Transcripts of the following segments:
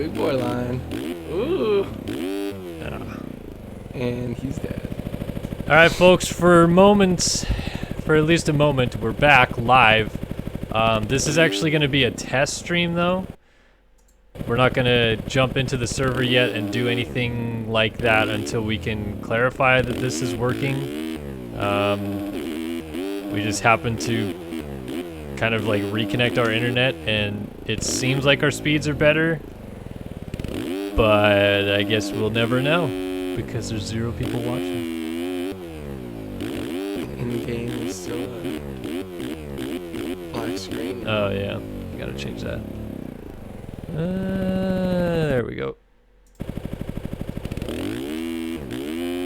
big boy line. Ooh. Yeah. And he's dead. All right, folks, for at least a moment, we're back live. This is actually going to be a test stream, though. We're not going to jump into the server yet and do anything like that until we can clarify that this is working. We just happen to kind of like reconnect our internet, and it seems like our speeds are better, but I guess we'll never know because there's 0 people watching. In-game is still a black screen. Oh yeah, gotta change that. There we go.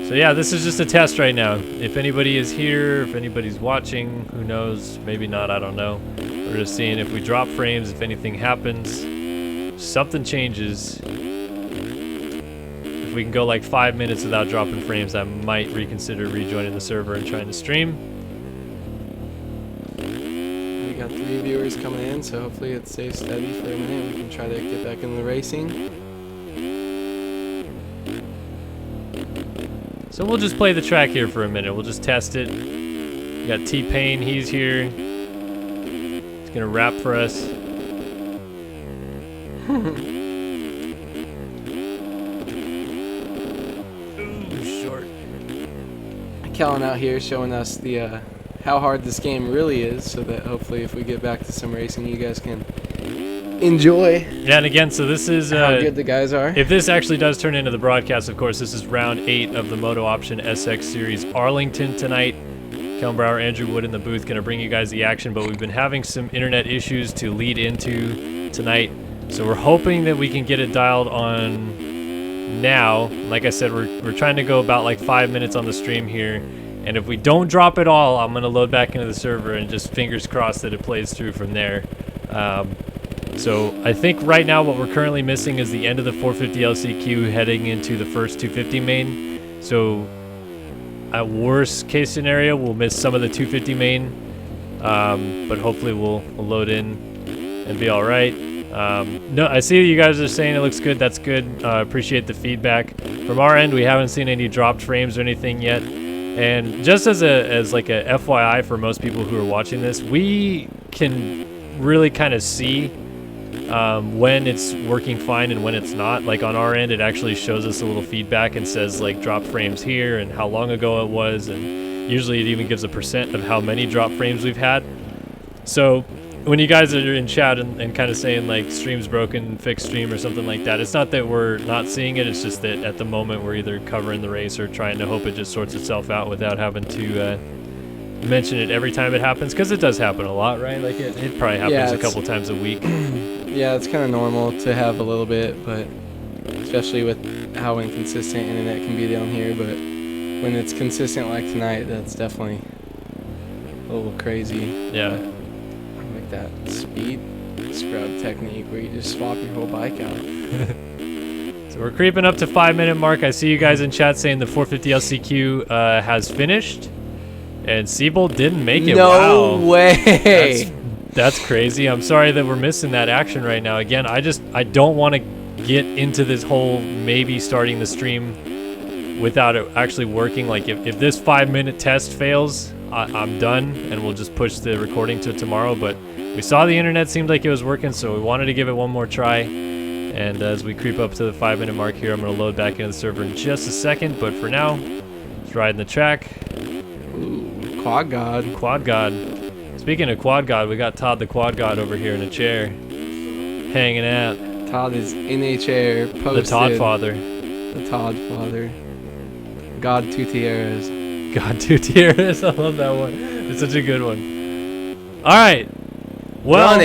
So yeah, this is just a test right now. If anybody is here, if anybody's watching, who knows, maybe not, I don't know. We're just seeing if we drop frames, if anything happens, something changes. If we can go like 5 minutes without dropping frames, I might reconsider rejoining the server and trying to stream. We got 3 viewers coming in, so hopefully it stays steady for a minute. We can try to get back into the racing. So we'll just play the track here for a minute. We'll just test it. We got T-Pain, he's here. He's gonna rap for us. Ooh, short. Kellen out here showing us the how hard this game really is, so that hopefully if we get back to some racing, you guys can enjoy. Yeah, and again, so this is how good the guys are. If this actually does turn into the broadcast, of course, this is round 8 of the MotoOption SX Series Arlington tonight. Kellen, Brauer, Andrew Wood in the booth, going to bring you guys the action, but we've been having some internet issues to lead into tonight, so we're hoping that we can get it dialed on now. Like I said, we're trying to go about like 5 minutes on the stream here, and if we don't drop it all, I'm going to load back into the server and just fingers crossed that it plays through from there. So I think right now what we're currently missing is the end of the 450 LCQ heading into the first 250 main. So at worst case scenario, we'll miss some of the 250 main, but hopefully we'll load in and be all right. No, I see you guys are saying it looks good. That's good. Appreciate the feedback. From our end, we haven't seen any dropped frames or anything yet. And just as like a FYI for most people who are watching this, we can really kind of see when it's working fine and when it's not. Like on our end, it actually shows us a little feedback and says like drop frames here and how long ago it was, and usually it even gives a % of how many drop frames we've had. So when you guys are in chat and kind of saying like stream's broken, fix stream or something like that, it's not that we're not seeing it, it's just that at the moment we're either covering the race or trying to hope it just sorts itself out without having to mention it every time it happens, because it does happen a lot, right? Like it probably happens a couple times a week. Yeah, it's kind of normal to have a little bit, but especially with how inconsistent internet can be down here. But when it's consistent like tonight, that's definitely a little crazy. Yeah. I like that speed scrub technique where you just swap your whole bike out. So we're creeping up to 5 minute mark. I see you guys in chat saying the 450 LCQ has finished, and Siebel didn't make it. No way. That's crazy. I'm sorry that we're missing that action right now. Again, I don't want to get into this whole maybe starting the stream without it actually working. Like if this 5 minute test fails, I'm done and we'll just push the recording to tomorrow. But we saw the internet seemed like it was working, so we wanted to give it one more try. And as we creep up to the 5 minute mark here, I'm going to load back into the server in just a second. But for now, let's ride in the track. Ooh, Quad God. Quad God. Speaking of Quad God, we got Todd the Quad God over here in a chair, hanging out. Todd is in a chair, posted. The Todd Father. The Todd Father. God Tutieres. God Tutieres. I love that one. It's such a good one. All right. Well,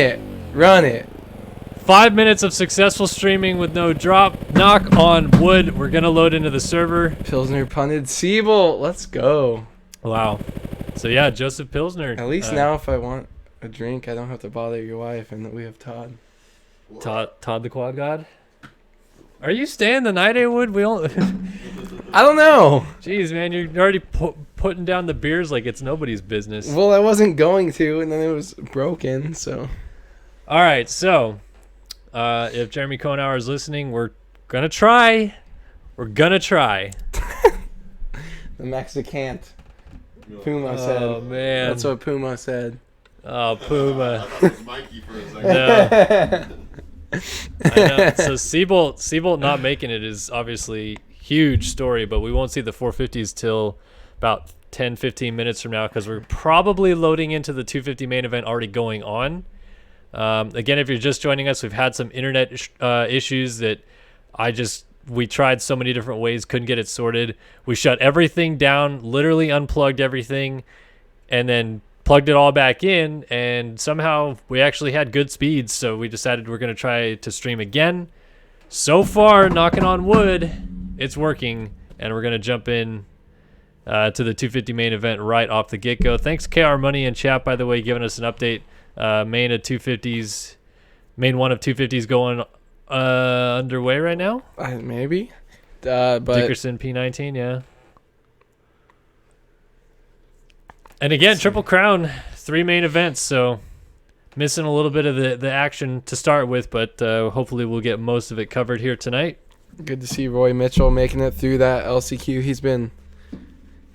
Run it. 5 minutes of successful streaming with no drop. Knock on wood. We're going to load into the server. Pilsner punted Siebel. Let's go. Wow. So yeah, Joseph Pilsner. At least now if I want a drink, I don't have to bother your wife, and we have Todd. Todd the Quad God? Are you staying the night, Wood? We don't... I don't know. Jeez, man, you're already putting down the beers like it's nobody's business. Well, I wasn't going to, and then it was broken, so... All right, so If Jeremy Cohenauer is listening, we're gonna try. We're gonna try. The Mexican Puma said. Oh man, That's what Puma said. Oh, Puma. I thought it was Mikey for a second. No. I know. So Seabolt not making it is obviously huge story, but we won't see the 450s till about 10-15 minutes from now because we're probably loading into the 250 main event already going on. Again, if you're just joining us, we've had some internet issues that we tried so many different ways, couldn't get it sorted. We shut everything down, literally unplugged everything, and then plugged it all back in, and somehow we actually had good speeds, so we decided we're going to try to stream again. So far, knocking on wood, it's working, and we're going to jump in to the 250 main event right off the get-go. Thanks, KR Money in chat, by the way, giving us an update. Main one of 250s going underway right now. Maybe. But Dickerson P19, yeah. And again, Triple Crown, 3 main events, so missing a little bit of the action to start with, but hopefully we'll get most of it covered here tonight. Good to see Roy Mitchell making it through that LCQ. He's been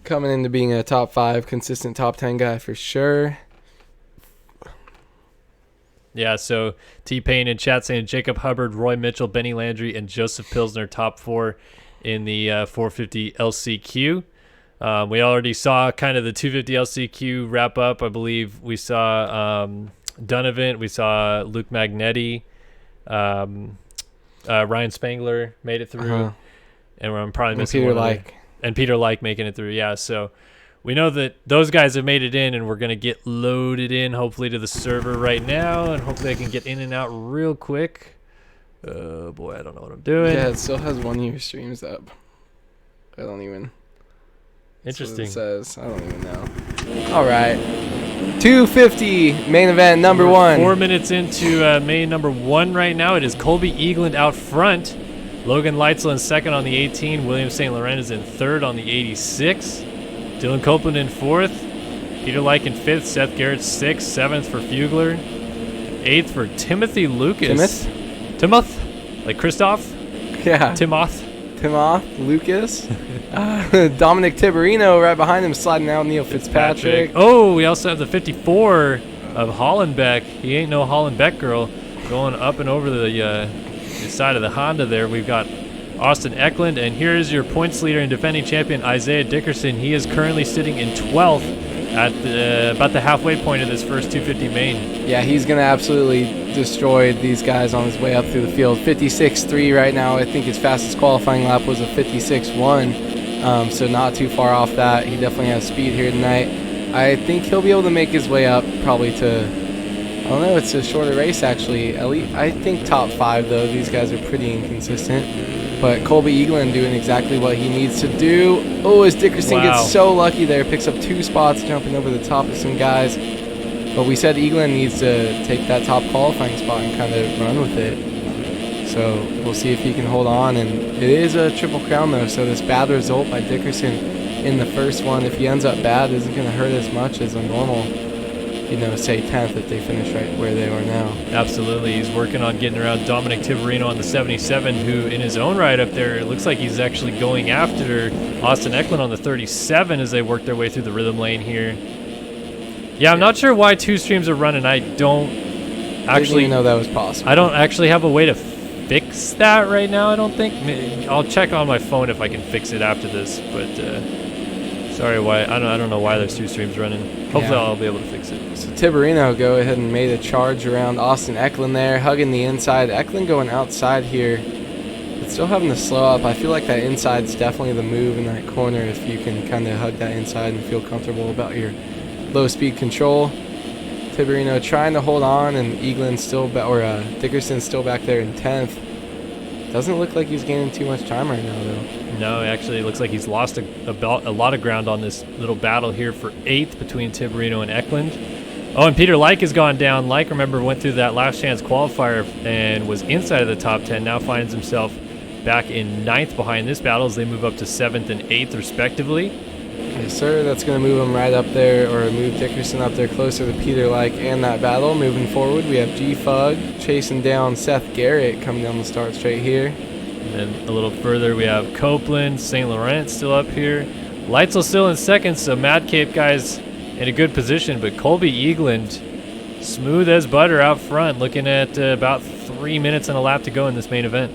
coming into being a top 5, consistent top 10 guy for sure. Yeah, so T-Pain in chat saying Jacob Hubbard, Roy Mitchell, Benny Landry, and Joseph Pilsner top 4 in the 450 LCQ. We already saw kind of the 250 LCQ wrap up. I believe we saw Donovan, we saw Luke Magnetti, Ryan Spangler made it through, and I'm probably missing Peter Like making it through. Yeah, so we know that those guys have made it in, and we're going to get loaded in, hopefully, to the server right now, and hopefully I can get in and out real quick. Oh, boy, I don't know what I'm doing. Yeah, it still has 1 year streams up. I don't even... Interesting. That's what it says. I don't even know. All right. 250 main event number 1. 4 minutes into main number 1 right now. It is Colby Eagland out front. Logan Leitzel in second on the 18. William St. Laurent is in third on the 86. Dylan Copeland in fourth. Peter Like in fifth. Seth Garrett sixth. Seventh for Fugler. Eighth for Timothy Lucas. Timoth? Like Christoph? Yeah. Timoth Lucas. Dominic Tiberino right behind him, sliding out Neil Fitzpatrick. Oh, we also have the 54 of Hollenbeck. He ain't no Hollenbeck girl. Going up and over the side of the Honda there. We've got Austin Eklund, and here is your points leader and defending champion, Isaiah Dickerson. He is currently sitting in 12th at about the halfway point of this first 250 main. Yeah, he's going to absolutely destroy these guys on his way up through the field. 56.3 right now. I think his fastest qualifying lap was a 56.1, so not too far off that. He definitely has speed here tonight. I think he'll be able to make his way up probably to, I don't know, it's a shorter race actually. At least, I think top 5 though. These guys are pretty inconsistent. But Colby Eagland doing exactly what he needs to do. Oh, as Dickerson gets so lucky there. Picks up 2 spots, jumping over the top of some guys. But we said Eagland needs to take that top qualifying spot and kind of run with it. So we'll see if he can hold on. And it is a Triple Crown, though. So this bad result by Dickerson in the first one, if he ends up bad, isn't going to hurt as much as a normal, say 10th if they finish right where they are now. Absolutely. He's working on getting around Dominic Tiberino on the 77, who in his own right up there, it looks like he's actually going after Austin Eklund on the 37 as they work their way through the rhythm lane here. Yeah, I'm not sure why 2 streams are running. I don't actually know that was possible. I don't actually have a way to fix that right now, I don't think. I'll check on my phone if I can fix it after this, but sorry, I don't know why there's 2 streams running. Hopefully I'll be able to fix it. So Tiberino go ahead and made a charge around Austin Eklund there, hugging the inside. Eklund going outside here, but still having to slow up. I feel like that inside's definitely the move in that corner if you can kind of hug that inside and feel comfortable about your low speed control. Tiberino trying to hold on, and Eagland Dickerson still back there in 10th. Doesn't look like he's gaining too much time right now, though. No, actually, it looks like he's lost a lot of ground on this little battle here for 8th between Tiberino and Eklund. Oh, and Peter Like has gone down. Like, remember, went through that last chance qualifier and was inside of the top 10. Now finds himself back in 9th behind this battle as they move up to 7th and 8th, respectively. Yes, sir. That's going to move him right up there, or move Dickerson up there closer to Peter Like and that battle. Moving forward, we have G-Fug chasing down Seth Garrett coming down the start straight here. And then a little further, we have Copeland, St. Laurent still up here. Leitzel still in second, so Mad Cape guys in a good position, but Colby Eagland smooth as butter out front, looking at about 3 minutes and a lap to go in this main event.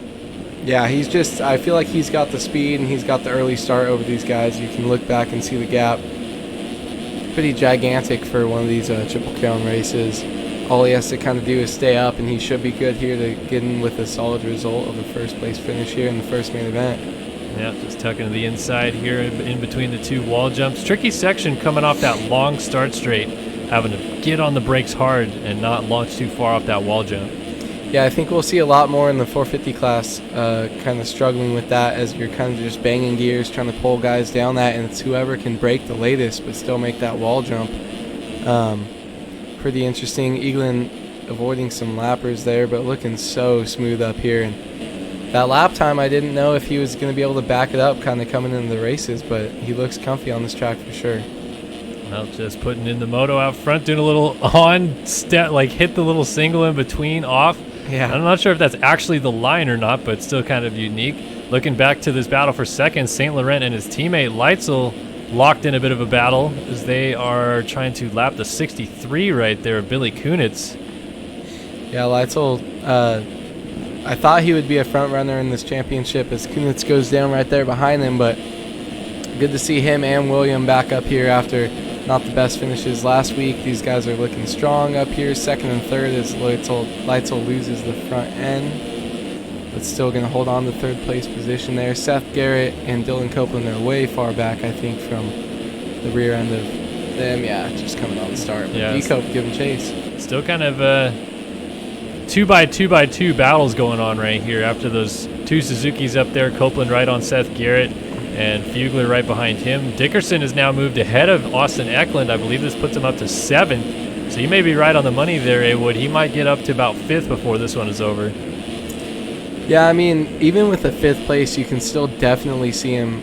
Yeah, I feel like he's got the speed and he's got the early start over these guys. You can look back and see the gap. Pretty gigantic for one of these Triple Crown races. All he has to kind of do is stay up, and he should be good here to get in with a solid result of a first place finish here in the first main event. Yeah, just tucking to the inside here in between the two wall jumps. Tricky section coming off that long start straight, having to get on the brakes hard and not launch too far off that wall jump. Yeah, I think we'll see a lot more in the 450 class, kind of struggling with that as you're kind of just banging gears, trying to pull guys down that, and it's whoever can brake the latest but still make that wall jump. Pretty interesting. Eaglin avoiding some lappers there, but looking so smooth up here. And that lap time, I didn't know if he was going to be able to back it up kind of coming into the races, but he looks comfy on this track for sure. Well, just putting in the moto out front, doing a little on step, like hit the little single in between off. Yeah. I'm not sure if that's actually the line or not, but still kind of unique. Looking back to this battle for second, St. Laurent and his teammate Leitzel locked in a bit of a battle as they are trying to lap the 63 right there of Billy Kunitz. Yeah, Leitzel, I thought he would be a front runner in this championship as Kunitz goes down right there behind him, but good to see him and William back up here after not the best finishes last week. These guys are looking strong up here. Second and third as Leitzel loses the front end, but still going to hold on to third place position there. Seth Garrett and Dylan Copeland are way far back, I think, from the rear end of them. Yeah, just coming on the start. But Yeah, D-Cope giving chase. Still kind of 2x2x2 battles going on right here after those two Suzukis up there. Copeland right on Seth Garrett and Fugler right behind him. Dickerson has now moved ahead of Austin Eklund. I believe this puts him up to 7th. So you may be right on the money there, A-Wood. He might get up to about 5th before this one is over. Yeah, I mean, even with the 5th place, you can still definitely see him.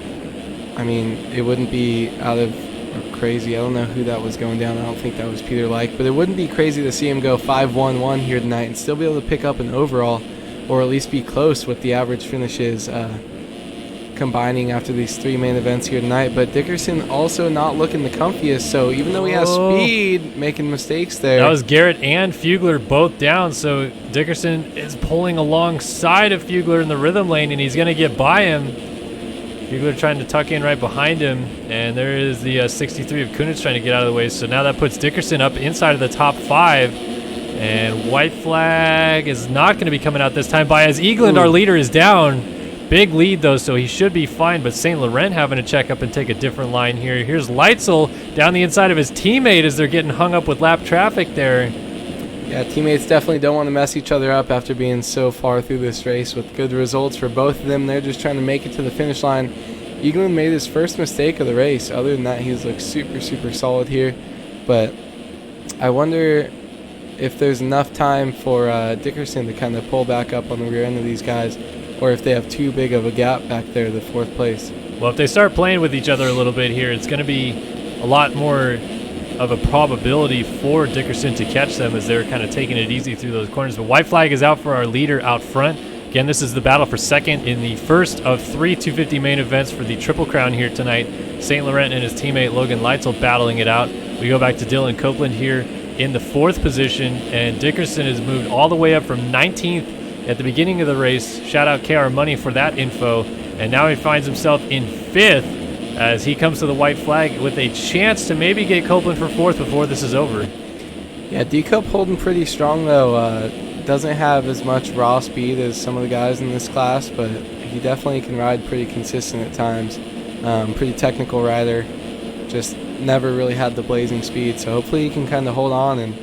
I mean, it wouldn't be out of crazy. I don't know who that was going down. I don't think that was Peter Like, but it wouldn't be crazy to see him go 5-1-1 here tonight and still be able to pick up an overall, or at least be close with the average finishes combining after these 3 main events here tonight. But Dickerson also not looking the comfiest, so even though he has speed, making mistakes there. That was Garrett and Fugler both down, so Dickerson is pulling alongside of Fugler in the rhythm lane, and he's going to get by him. Fugler trying to tuck in right behind him, and there is the 63 of Kunitz trying to get out of the way, so now that puts Dickerson up inside of the top 5, and white flag is not going to be coming out this time by as Eagland, our leader, is down. Big lead, though, so he should be fine, but St. Laurent having to check up and take a different line here. Here's Leitzel down the inside of his teammate as they're getting hung up with lap traffic there. Yeah, teammates definitely don't want to mess each other up after being so far through this race with good results for both of them. They're just trying to make it to the finish line. Eagland made his first mistake of the race. Other than that, he's looked super, super solid here. But I wonder if there's enough time for Dickerson to kind of pull back up on the rear end of these guys, or if they have too big of a gap back there, the 4th place. Well, if they start playing with each other a little bit here, it's going to be a lot more of a probability for Dickerson to catch them as they're kind of taking it easy through those corners. But white flag is out for our leader out front. Again, this is the battle for second in the first of 3 250 main events for the Triple Crown here tonight. St. Laurent and his teammate Logan Leitzel battling it out. We go back to Dylan Copeland here in the 4th position, and Dickerson has moved all the way up from 19th at the beginning of the race. Shout out KR Money for that info. And now he finds himself in 5th as he comes to the white flag with a chance to maybe get Copeland for 4th before this is over. Yeah, D-Cup holding pretty strong, though. Doesn't have as much raw speed as some of the guys in this class, but he definitely can ride pretty consistent at times. Pretty technical rider. Just never really had the blazing speed, so hopefully he can kind of hold on.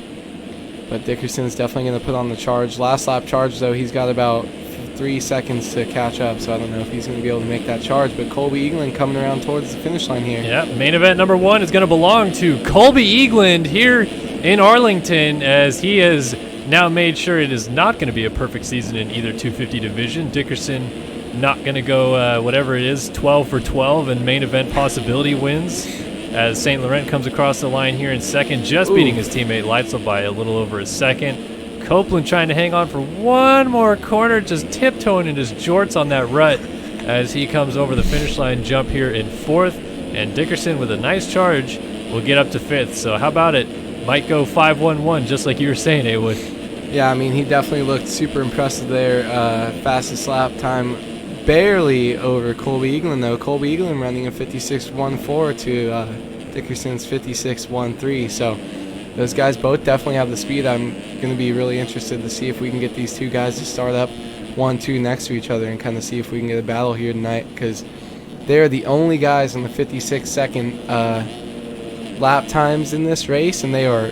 But Dickerson's definitely going to put on the charge. Last lap charge, though, he's got about 3 seconds to catch up, so I don't know if he's going to be able to make that charge. But Colby Eagland coming around towards the finish line here. Yeah, main event number 1 is going to belong to Colby Eagland here in Arlington, as he has now made sure it is not going to be a perfect season in either 250 division. Dickerson not going to go whatever it is, 12 for 12 and main event possibility wins, as St. Laurent comes across the line here in second, just beating his teammate Leitzel by a little over a second. Copeland trying to hang on for one more corner, just tiptoeing in his jorts on that rut as he comes over the finish line jump here in fourth. And Dickerson with a nice charge will get up to fifth. So how about it? Might go 5-1-1, just like you were saying, Haywood. Yeah, I mean, he definitely looked super impressive there. Fastest lap time, barely over Colby Eaglin, though. Colby Eaglin running a 56.14 to Dickerson's 56.13. So those guys both definitely have the speed. I'm going to be really interested to see if we can get these two guys to start up 1-2 next to each other and kind of see if we can get a battle here tonight, because they're the only guys in the 56-second lap times in this race, and they are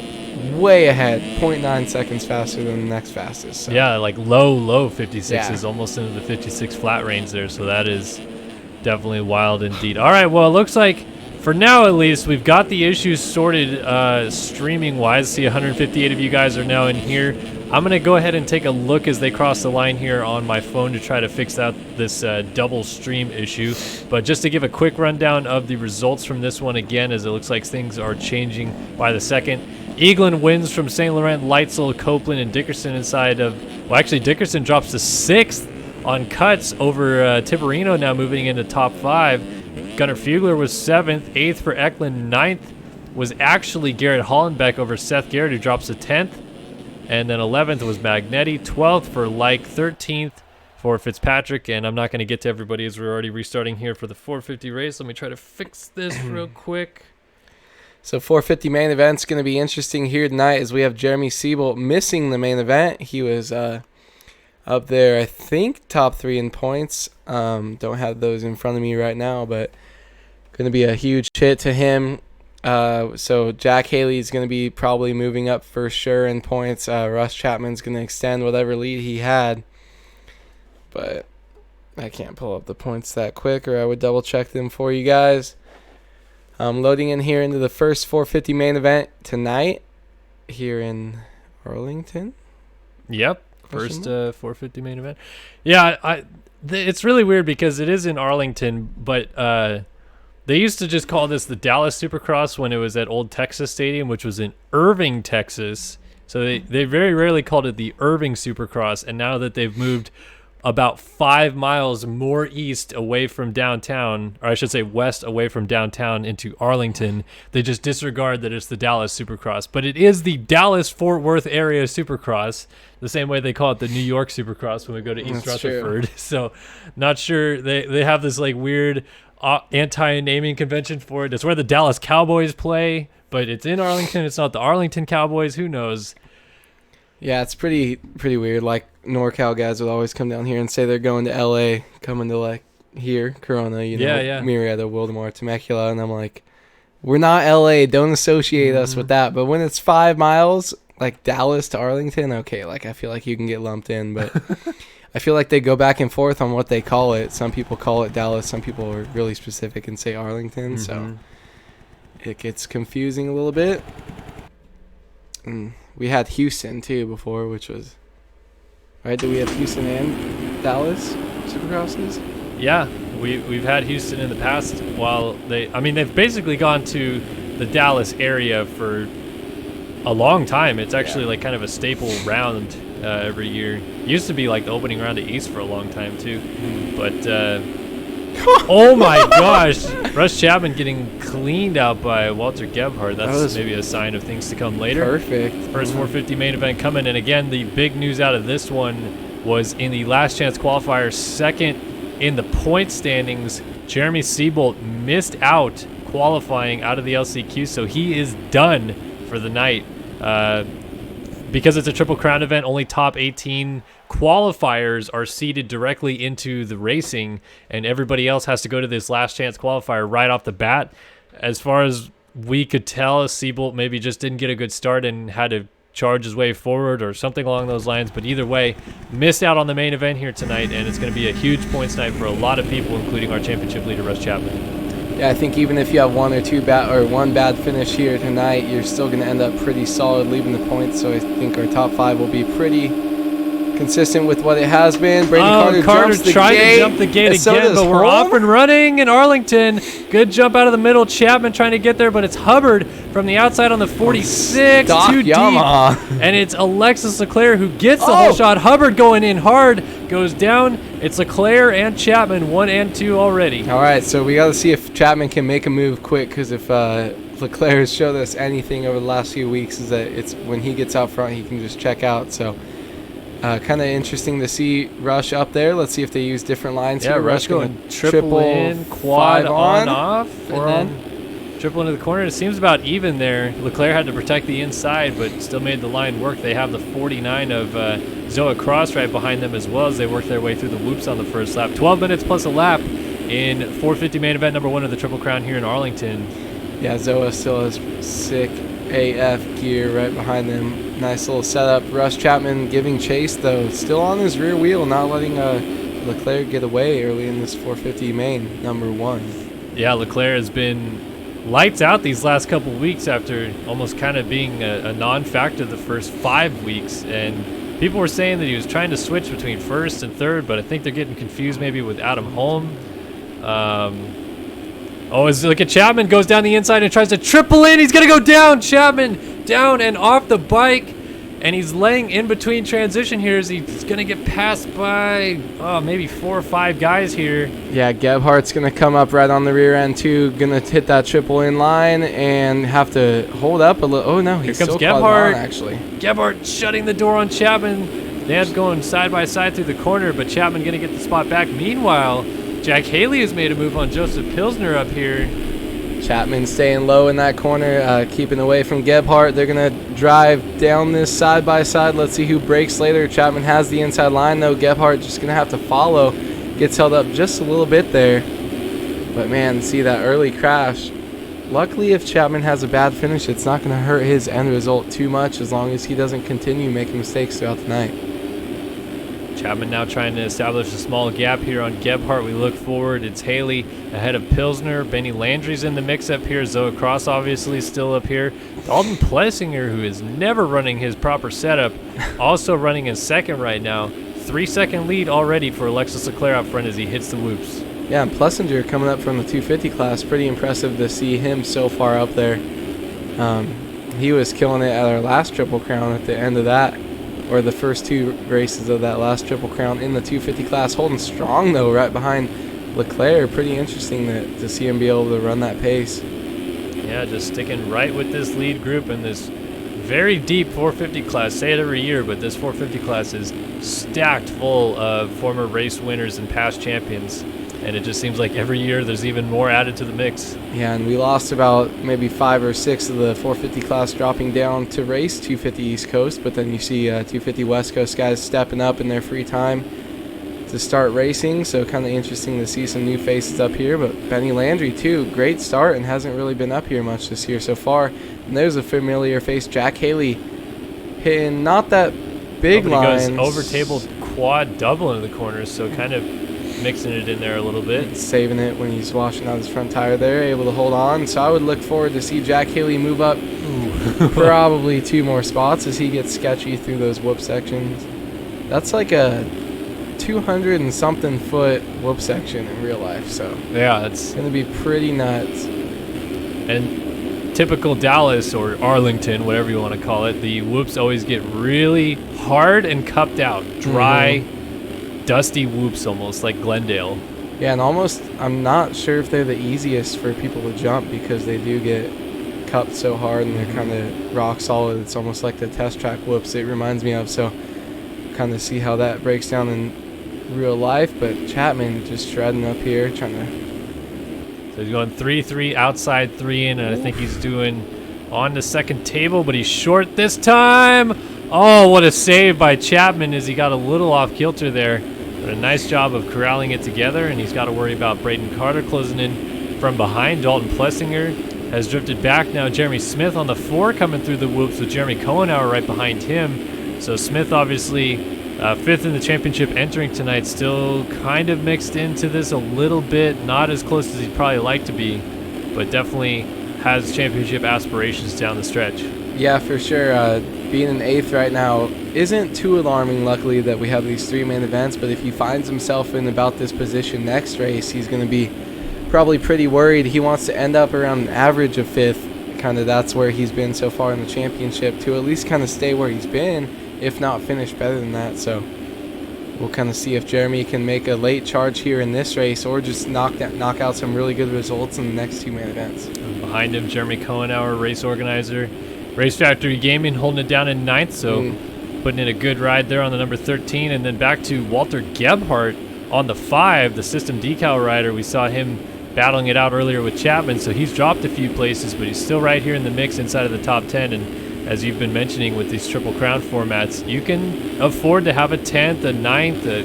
way ahead, 0.9 seconds faster than the next fastest. So. Yeah, like low 56 is almost into the 56 flat range there, so that is definitely wild indeed. All right, well, it looks like for now at least we've got the issues sorted streaming-wise. See, 158 of you guys are now in here. I'm going to go ahead and take a look as they cross the line here on my phone to try to fix out this double stream issue. But just to give a quick rundown of the results from this one again, as it looks like things are changing by the second. Eaglin wins from St. Laurent, Leitzel, Copeland, and Dickerson inside of... Well, actually, Dickerson drops to 6th on cuts over Tipperino, now moving into top 5. Gunnar Fugler was 7th. 8th for Eklund. 9th was actually Garrett Hollenbeck over Seth Garrett, who drops to 10th. And then 11th was Magnetti. 12th for Like. 13th for Fitzpatrick. And I'm not going to get to everybody as we're already restarting here for the 450 race. Let me try to fix this real quick. So 450 main event's going to be interesting here tonight as we have Jeremy Siebold missing the main event. He was up there, I think, top 3 in points. Don't have those in front of me right now, but going to be a huge hit to him. So Jack Haley's going to be probably moving up for sure in points. Russ Chapman's going to extend whatever lead he had. But I can't pull up the points that quick, or I would double check them for you guys. Loading in here into the first 450 main event tonight here in Arlington. Yep, first 450 main event. Yeah, it's really weird because it is in Arlington, but they used to just call this the Dallas Supercross when it was at Old Texas Stadium, which was in Irving, Texas. So they very rarely called it the Irving Supercross, and now that they've moved about 5 miles more east away from downtown, or I should say west away from downtown into Arlington, they just disregard that it's the Dallas Supercross. But it is the Dallas-Fort Worth area Supercross, the same way they call it the New York Supercross when we go to East Rutherford. So not sure. They have this like weird anti-naming convention for it. It's where the Dallas Cowboys play, but it's in Arlington. It's not the Arlington Cowboys. Who knows? Yeah, it's pretty weird. Like, NorCal guys would always come down here and say they're going to L.A., coming to, like, here, Corona, Marietta, Wildomar, Temecula, and I'm like, we're not L.A., don't associate us with that. But when it's 5 miles, like Dallas to Arlington, okay, like, I feel like you can get lumped in, but I feel like they go back and forth on what they call it. Some people call it Dallas, some people are really specific and say Arlington, so it gets confusing a little bit. And we had Houston, too, before, which was... Right? Did we have Houston and Dallas Supercrosses? Yeah, we've had Houston in the past. They've basically gone to the Dallas area for a long time. It's actually like kind of a staple round every year. It used to be like the opening round at East for a long time, too. But... oh my gosh, Russ Chapman getting cleaned out by Walter Gebhardt. That's maybe a sign of things to come later. Perfect. First 450 main event coming. And again, the big news out of this one was in the last chance qualifier, second in the point standings, Jeremy Siebold missed out qualifying out of the LCQ, so he is done for the night. Because it's a Triple Crown event, only top 18 qualifiers are seeded directly into the racing, and everybody else has to go to this last chance qualifier right off the bat. As far as we could tell, Siebold maybe just didn't get a good start and had to charge his way forward or something along those lines, but either way, missed out on the main event here tonight, and it's going to be a huge points night for a lot of people, including our championship leader, Russ Chapman. Yeah, I think even if you have one bad finish here tonight, you're still going to end up pretty solid leaving the points. So I think our top 5 will be pretty consistent with what it has been. Brayden Carter jumps the tried gate, to jump the gate and so again, does but we're Holm. off and running in Arlington. Good jump out of the middle. Chapman trying to get there, but it's Hubbard from the outside on the 46, Stock too Yamaha. deep. And it's Alexis Leclerc who gets the whole shot. Hubbard going in hard, goes down. It's Leclerc and Chapman, 1 and 2 already. All right, so we got to see if Chapman can make a move quick, because if Leclerc has showed us anything over the last few weeks is that it's when he gets out front, he can just check out. So kind of interesting to see Rush up there. Let's see if they use different lines Yeah, here. Rush going triple in, quad on, off, and then triple into the corner. It seems about even there. Leclerc had to protect the inside, but still made the line work. They have the 49 of Zoe Cross right behind them as well as they work their way through the whoops on the first lap. 12 minutes plus a lap in 450 main event number 1 of the Triple Crown here in Arlington. Yeah, Zoa still has sick AF gear right behind them. Nice little setup. Rush Chapman giving chase, though. Still on his rear wheel, not letting Leclerc get away early in this 450 main, number 1. Yeah, Leclerc has been lights out these last couple weeks after almost kind of being a non-factor the first 5 weeks. And people were saying that he was trying to switch between first and third, but I think they're getting confused maybe with Adam Holm. Look at Chapman, goes down the inside and tries to triple in. He's going to go down. Chapman down and off the bike. And he's laying in between transition here as he's going to get passed by, maybe 4 or 5 guys here. Yeah, Gebhardt's going to come up right on the rear end, too. Going to hit that triple in line and have to hold up a little. Oh, no, he's here comes still Gebhardt. on, actually. Gebhardt shutting the door on Chapman. They had going side by side through the corner, but Chapman going to get the spot back. Meanwhile, Jack Haley has made a move on Joseph Pilsner up here. Chapman staying low in that corner, keeping away from Gebhardt. They're going to drive down this side by side. Let's see who breaks later. Chapman has the inside line, though. Gebhardt just going to have to follow. Gets held up just a little bit there. But, man, see that early crash. Luckily, if Chapman has a bad finish, it's not going to hurt his end result too much as long as he doesn't continue making mistakes throughout the night. Chapman now trying to establish a small gap here on Gebhardt. We look forward. It's Haley ahead of Pilsner. Benny Landry's in the mix up here. Zoe Cross obviously still up here. Dalton Plessinger, who is never running his proper setup, also running in second right now. 3-second lead already for Alexis Leclerc up front as he hits the whoops. Yeah, and Plessinger coming up from the 250 class. Pretty impressive to see him so far up there. He was killing it at our last Triple Crown at the end of that. Or the first 2 races of that last Triple Crown in the 250 class. Holding strong, though, right behind Leclerc. Pretty interesting to see him be able to run that pace. Yeah, just sticking right with this lead group in this very deep 450 class. Say it every year, but this 450 class is stacked full of former race winners and past champions. And it just seems like every year there's even more added to the mix. Yeah, and we lost about maybe 5 or 6 of the 450 class dropping down to race 250 East Coast, but then you see 250 West Coast guys stepping up in their free time to start racing, so kind of interesting to see some new faces up here. But Benny Landry, too, great start and hasn't really been up here much this year so far. And there's a familiar face, Jack Haley, hitting not that big lines. Goes over table quad double into the corners, so kind of mixing it in there a little bit. Saving it when he's washing out his front tire there, able to hold on. So I would look forward to see Jack Haley move up probably 2 more spots as he gets sketchy through those whoop sections. That's like a 200 and something foot whoop section in real life, so yeah, it's going to be pretty nuts. And typical Dallas or Arlington, whatever you want to call it, the whoops always get really hard and cupped out, dry, dusty whoops, almost like Glendale. Yeah, and almost, I'm not sure if they're the easiest for people to jump because they do get cupped so hard and they're kind of rock solid. It's almost like the test track whoops it reminds me of. So kind of see how that breaks down in real life. But Chapman just shredding up here, trying to. So he's going 3-3 outside 3 in, and I think he's doing on the second table, but he's short this time. Oh, what a save by Chapman as he got a little off kilter there. But a nice job of corralling it together, and he's got to worry about Brayden Carter closing in from behind. Dalton Plessinger has drifted back now. Jeremy Smith on the 4 coming through the whoops with Jeremy Cohen right behind him. So Smith obviously 5th in the championship entering tonight, still kind of mixed into this a little bit. Not as close as he'd probably like to be, but definitely has championship aspirations down the stretch. Yeah, for sure. being in 8th right now isn't too alarming, luckily, that we have these 3-man events. But if he finds himself in about this position next race, he's going to be probably pretty worried. He wants to end up around an average of 5th. Kind of that's where he's been so far in the championship, to at least kind of stay where he's been, if not finish better than that. So we'll kind of see if Jeremy can make a late charge here in this race or just knock out some really good results in the next 2-man events. Behind him, Jeremy Cohen, our race organizer. Race Factory Gaming holding it down in 9th, so putting in a good ride there on the number 13. And then back to Walter Gebhardt on the 5, the system decal rider. We saw him battling it out earlier with Chapman, so he's dropped a few places, but he's still right here in the mix inside of the top 10. And as you've been mentioning with these Triple Crown formats, you can afford to have a 10th, a 9th, a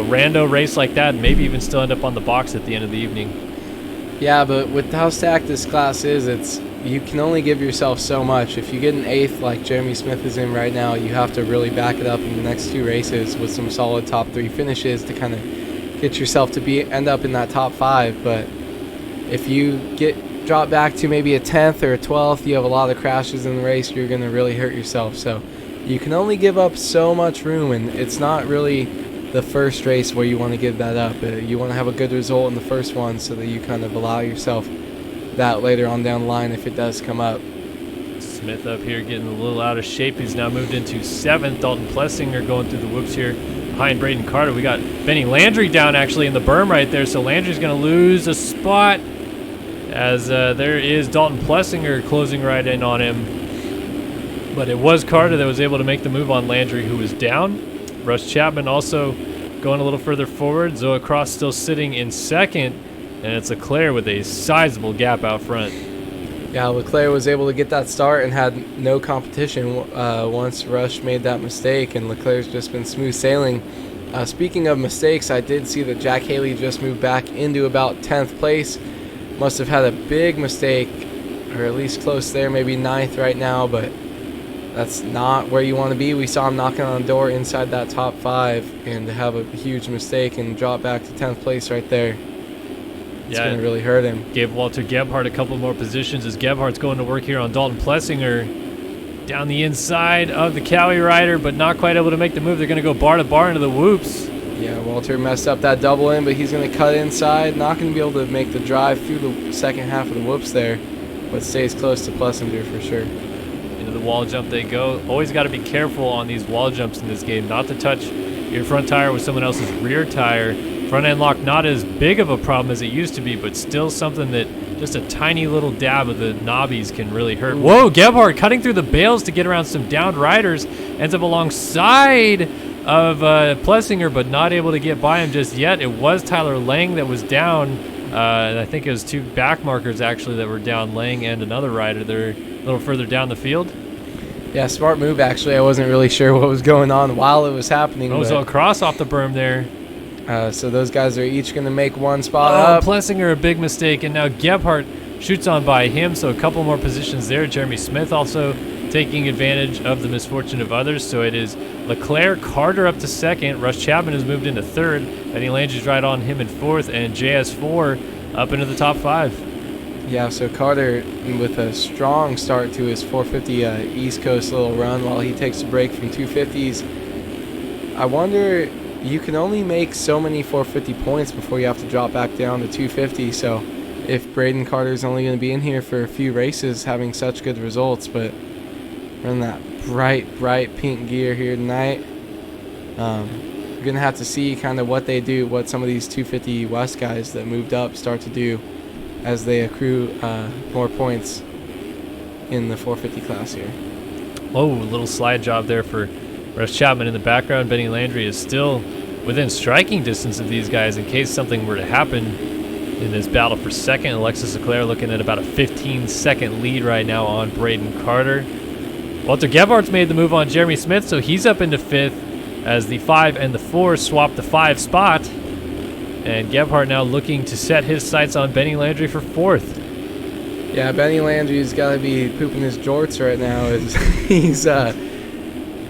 rando race like that, and maybe even still end up on the box at the end of the evening. Yeah, but with how stacked this class is, you can only give yourself so much. If you get an 8th like Jeremy Smith is in right now, you have to really back it up in the next 2 races with some solid top 3 finishes to kind of get yourself to end up in that top 5. But if you drop back to maybe a 10th or a 12th, you have a lot of crashes in the race, you're going to really hurt yourself. So you can only give up so much room, and it's not really the first race where you want to give that up. You want to have a good result in the first one so that you kind of allow yourself that later on down the line if it does come up. Smith up here getting a little out of shape. He's now moved into 7th. Dalton Plessinger going through the whoops here behind Brayden Carter. We got Benny Landry down actually in the berm right there, so Landry's going to lose a spot as there is Dalton Plessinger closing right in on him. But it was Carter that was able to make the move on Landry, who was down. Russ Chapman also going a little further forward. Zoe Cross still sitting in 2nd. And it's Leclerc with a sizable gap out front. Yeah, Leclerc was able to get that start and had no competition once Rush made that mistake, and Leclerc's just been smooth sailing. Speaking of mistakes, I did see that Jack Haley just moved back into about 10th place. Must have had a big mistake, or at least close there, maybe 9th right now, but that's not where you want to be. We saw him knocking on the door inside that top 5, and to have a huge mistake and drop back to 10th place right there, it's going to really hurt him. Gave Walter Gebhardt a couple more positions as Gebhardt's going to work here on Dalton Plessinger down the inside of the Cowie rider, but not quite able to make the move. They're going to go bar to bar into the whoops. Yeah, Walter messed up that double in, but he's going to cut inside. Not going to be able to make the drive through the second half of the whoops there, but stays close to Plessinger for sure. Into the wall jump they go. Always got to be careful on these wall jumps in this game, not to touch your front tire with someone else's rear tire. Front end lock not as big of a problem as it used to be, but still something that just a tiny little dab of the knobbies can really hurt. Whoa, Gebhardt cutting through the bales to get around some downed riders. Ends up alongside of Plessinger, but not able to get by him just yet. It was Tyler Lang that was down. And I think it was 2 back markers actually that were down, Lang and another rider. They're a little further down the field. Yeah, smart move actually. I wasn't really sure what was going on while it was happening. It was a cross off the berm there. So those guys are each going to make one spot up. Plessinger, a big mistake, and now Gebhardt shoots on by him, so a couple more positions there. Jeremy Smith also taking advantage of the misfortune of others, so it is Leclerc, Carter up to 2nd. Russ Chapman has moved into 3rd. Benny Landry's right on him in 4th, and JS4 up into the top 5. Yeah, so Carter with a strong start to his 450 East Coast little run while he takes a break from 250s. I wonder, you can only make so many 450 points before you have to drop back down to 250. So if Brayden Carter's only going to be in here for a few races having such good results, but running that bright pink gear here tonight, you're going to have to see kind of what they do, what some of these 250 West guys that moved up start to do as they accrue more points in the 450 class here. Oh, a little slide job there for Russ Chapman in the background. Benny Landry is still within striking distance of these guys in case something were to happen in this battle for 2nd. Alexis Leclerc looking at about a 15-second lead right now on Brayden Carter. Walter Gebhardt's made the move on Jeremy Smith, so he's up into 5th as the 5 and the 4 swap the 5 spot. And Gebhardt now looking to set his sights on Benny Landry for 4th. Yeah, Benny Landry's got to be pooping his jorts right now. He's a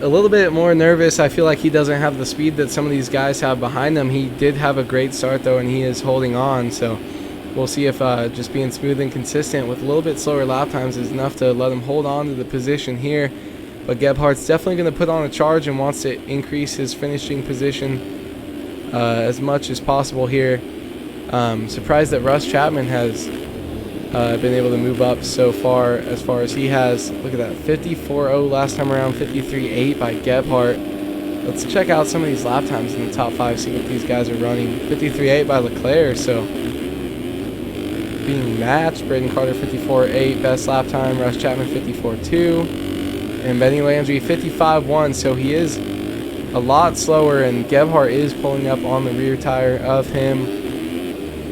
little bit more nervous. I feel like he doesn't have the speed that some of these guys have behind him. He did have a great start, though, and he is holding on. So we'll see if just being smooth and consistent with a little bit slower lap times is enough to let him hold on to the position here. But Gebhardt's definitely going to put on a charge and wants to increase his finishing position as much as possible here. Surprised that Russ Chapman has been able to move up so far as he has. Look at that, 54.0 last time around, 53.8 by Gebhardt. Let's check out some of these lap times in the top 5, see what these guys are running. 53.8 by Leclerc, so being matched. Brayden Carter 54.8 best lap time, Russ Chapman 54.2, and Benny Landry 55.1, so he is a lot slower, and Gebhardt is pulling up on the rear tire of him.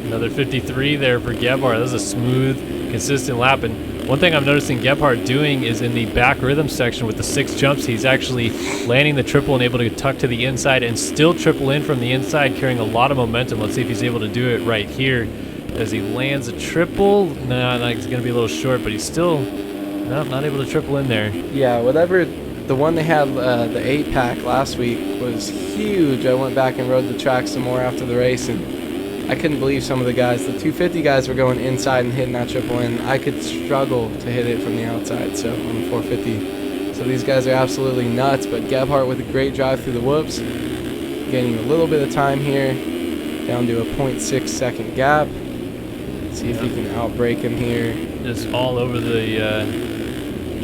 Another 53 there for Gebhardt. That was a smooth, consistent lap. And one thing I'm noticing Gebhardt doing is in the back rhythm section with the 6 jumps, he's actually landing the triple and able to tuck to the inside and still triple in from the inside, carrying a lot of momentum. Let's see if he's able to do it right here as he lands a triple. Nah, it's going to be a little short, but he's still not able to triple in there. Yeah, whatever. The one they had, the 8-pack last week, was huge. I went back and rode the track some more after the race, and I couldn't believe some of the guys. The 250 guys were going inside and hitting that triple in. I could struggle to hit it from the outside, so on the 450. So these guys are absolutely nuts, but Gebhardt with a great drive through the whoops, gaining a little bit of time here, down to a 0.6 second gap. Let's see if he can outbrake him here. Just all over the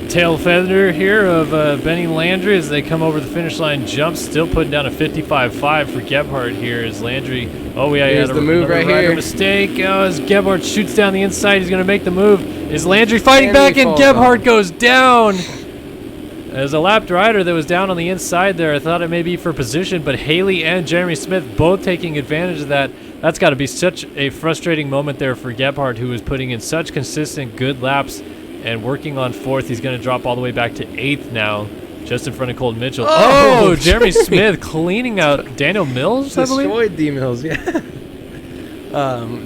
tail feather here of Benny Landry as they come over the finish line. Jump still putting down a 55.5 for Gebhardt here as Landry. Oh, yeah, here's the move right here. Mistake. Oh, as Gebhardt shoots down the inside, he's going to make the move. Is Landry fighting back, and Gebhardt goes down. As a lapped rider that was down on the inside there, I thought it may be for position, but Haley and Jeremy Smith both taking advantage of that. That's got to be such a frustrating moment there for Gebhardt, who is putting in such consistent good laps and working on 4th. He's going to drop all the way back to 8th now, just in front of Colton Mitchell. Oh, Jeremy Smith cleaning out Daniel Mills, I believe? Destroyed D. Mills, yeah.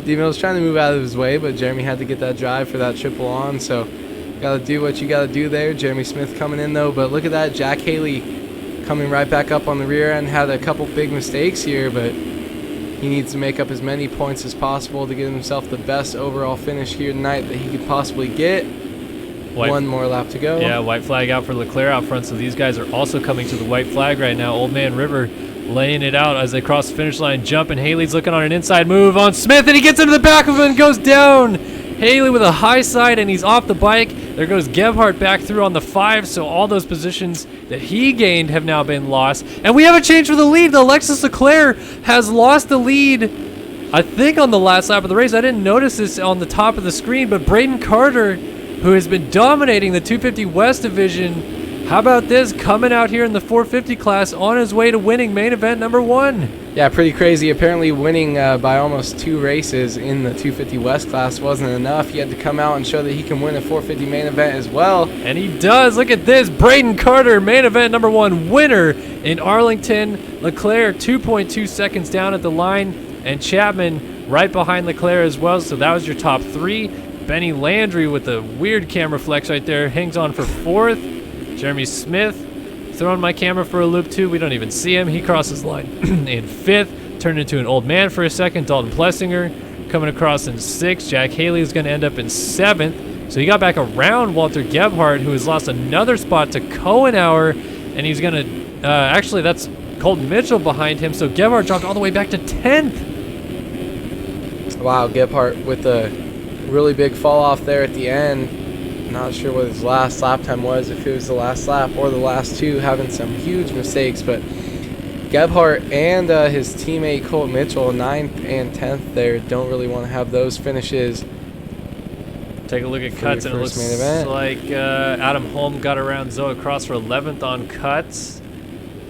D. Mills trying to move out of his way, but Jeremy had to get that drive for that triple on, so got to do what you got to do there. Jeremy Smith coming in, though, but look at that. Jack Haley coming right back up on the rear end. Had a couple big mistakes here, but he needs to make up as many points as possible to give himself the best overall finish here tonight that he could possibly get. One more lap to go. Yeah, white flag out for Leclerc out front, so these guys are also coming to the white flag right now. Old Man River laying it out as they cross the finish line. Jump, and Haley's looking on an inside move on Smith, and he gets into the back of him and goes down. Haley with a high side, and he's off the bike. There goes Gebhardt back through on the 5, so all those positions that he gained have now been lost. And we have a change for the lead. The Alexis Leclerc has lost the lead, I think, on the last lap of the race. I didn't notice this on the top of the screen, but Brayden Carter, who has been dominating the 250 West division, how about this, coming out here in the 450 class on his way to winning main event number 1. Yeah, pretty crazy. Apparently winning by almost 2 races in the 250 West class wasn't enough. He had to come out and show that he can win a 450 main event as well. And he does. Look at this. Brayden Carter, main event number 1 winner in Arlington. Leclerc 2.2 seconds down at the line, and Chapman right behind Leclerc as well. So that was your top 3. Benny Landry with the weird camera flex right there hangs on for 4th. Jeremy Smith throwing my camera for a loop too. We don't even see him. He crosses line in 5th. Turned into an old man for a second. Dalton Plessinger coming across in 6th. Jack Haley is going to end up in 7th. So he got back around Walter Gebhardt, who has lost another spot to Cohen, and he's going to actually, that's Colton Mitchell behind him. So Gebhardt dropped all the way back to 10th. Wow, Gebhardt with a really big fall off there at the end. Not sure what his last lap time was, if it was the last lap or the last 2, having some huge mistakes. But Gebhardt and his teammate Colton Mitchell, 9th and 10th there, don't really want to have those finishes. Take a look at cuts, and it looks like Adam Holm got around Zoe Cross for 11th on cuts.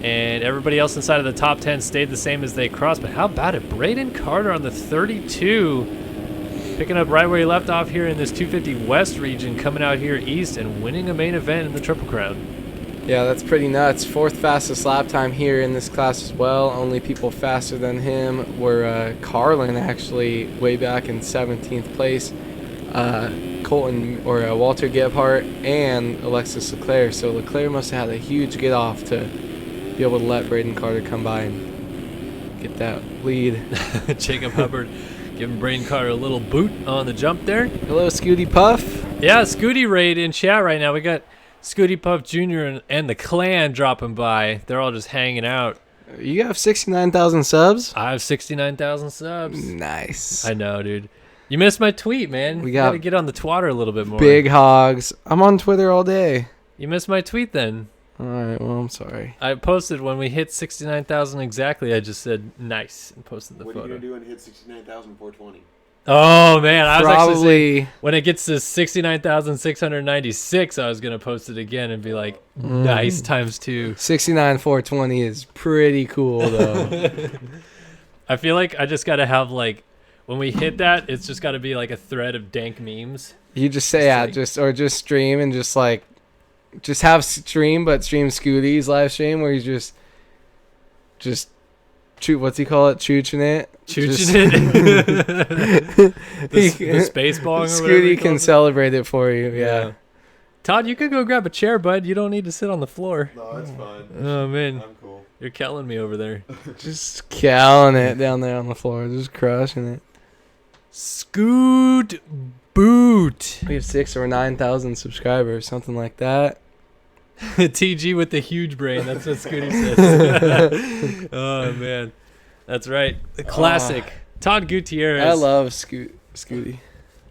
And everybody else inside of the top 10 stayed the same as they crossed. But how about it? Brayden Carter on the 32. Picking up right where he left off here in this 250 West region, coming out here east and winning a main event in the Triple Crown. Yeah, that's pretty nuts. 4th fastest lap time here in this class as well. Only people faster than him were Carlin, actually, way back in 17th place. Walter Gebhardt and Alexis Leclerc. So Leclerc must have had a huge get off to be able to let Brayden Carter come by and get that lead. Jacob Hubbard giving Brayden Carter a little boot on the jump there. Hello, Scooty Puff. Yeah, Scooty raid in chat right now. We got Scooty Puff Jr. and the clan dropping by. They're all just hanging out. You have 69,000 subs? I have 69,000 subs. Nice. I know, dude. You missed my tweet, man. We You gotta got get on the twatter a little bit more. Big hogs. I'm on Twitter all day. You missed my tweet then. All right, well, I'm sorry. I posted when we hit 69,000 exactly. I just said nice and posted the What photo. are you going to do when it hits 69,420? Oh, man. I was actually saying, Probably. when it gets to 69,696, I was going to post it again and be like, nice times 2. 69,420 is pretty cool, though. I feel like I just got to have, like, when we hit that, it's just got to be like a thread of dank memes. You just say, yeah, like- just stream and just like, just have stream, but stream Scooty's live stream where he's just what's he call it? Chooching it. Chooching it. the space bong or whatever Scooty he can calls it. celebrate it for you. Yeah. Todd, you could go grab a chair, bud. You don't need to sit on the floor. No, it's fine. Oh, man. I'm cool. You're killing me over there. Just killing it down there on the floor, just crushing it. Scoot boot. We have 6,000 or 9,000 subscribers, something like that. TG with the huge brain. That's what Scooty says. Oh, man. That's right. The classic. Todd Gutierrez. I love Scooty.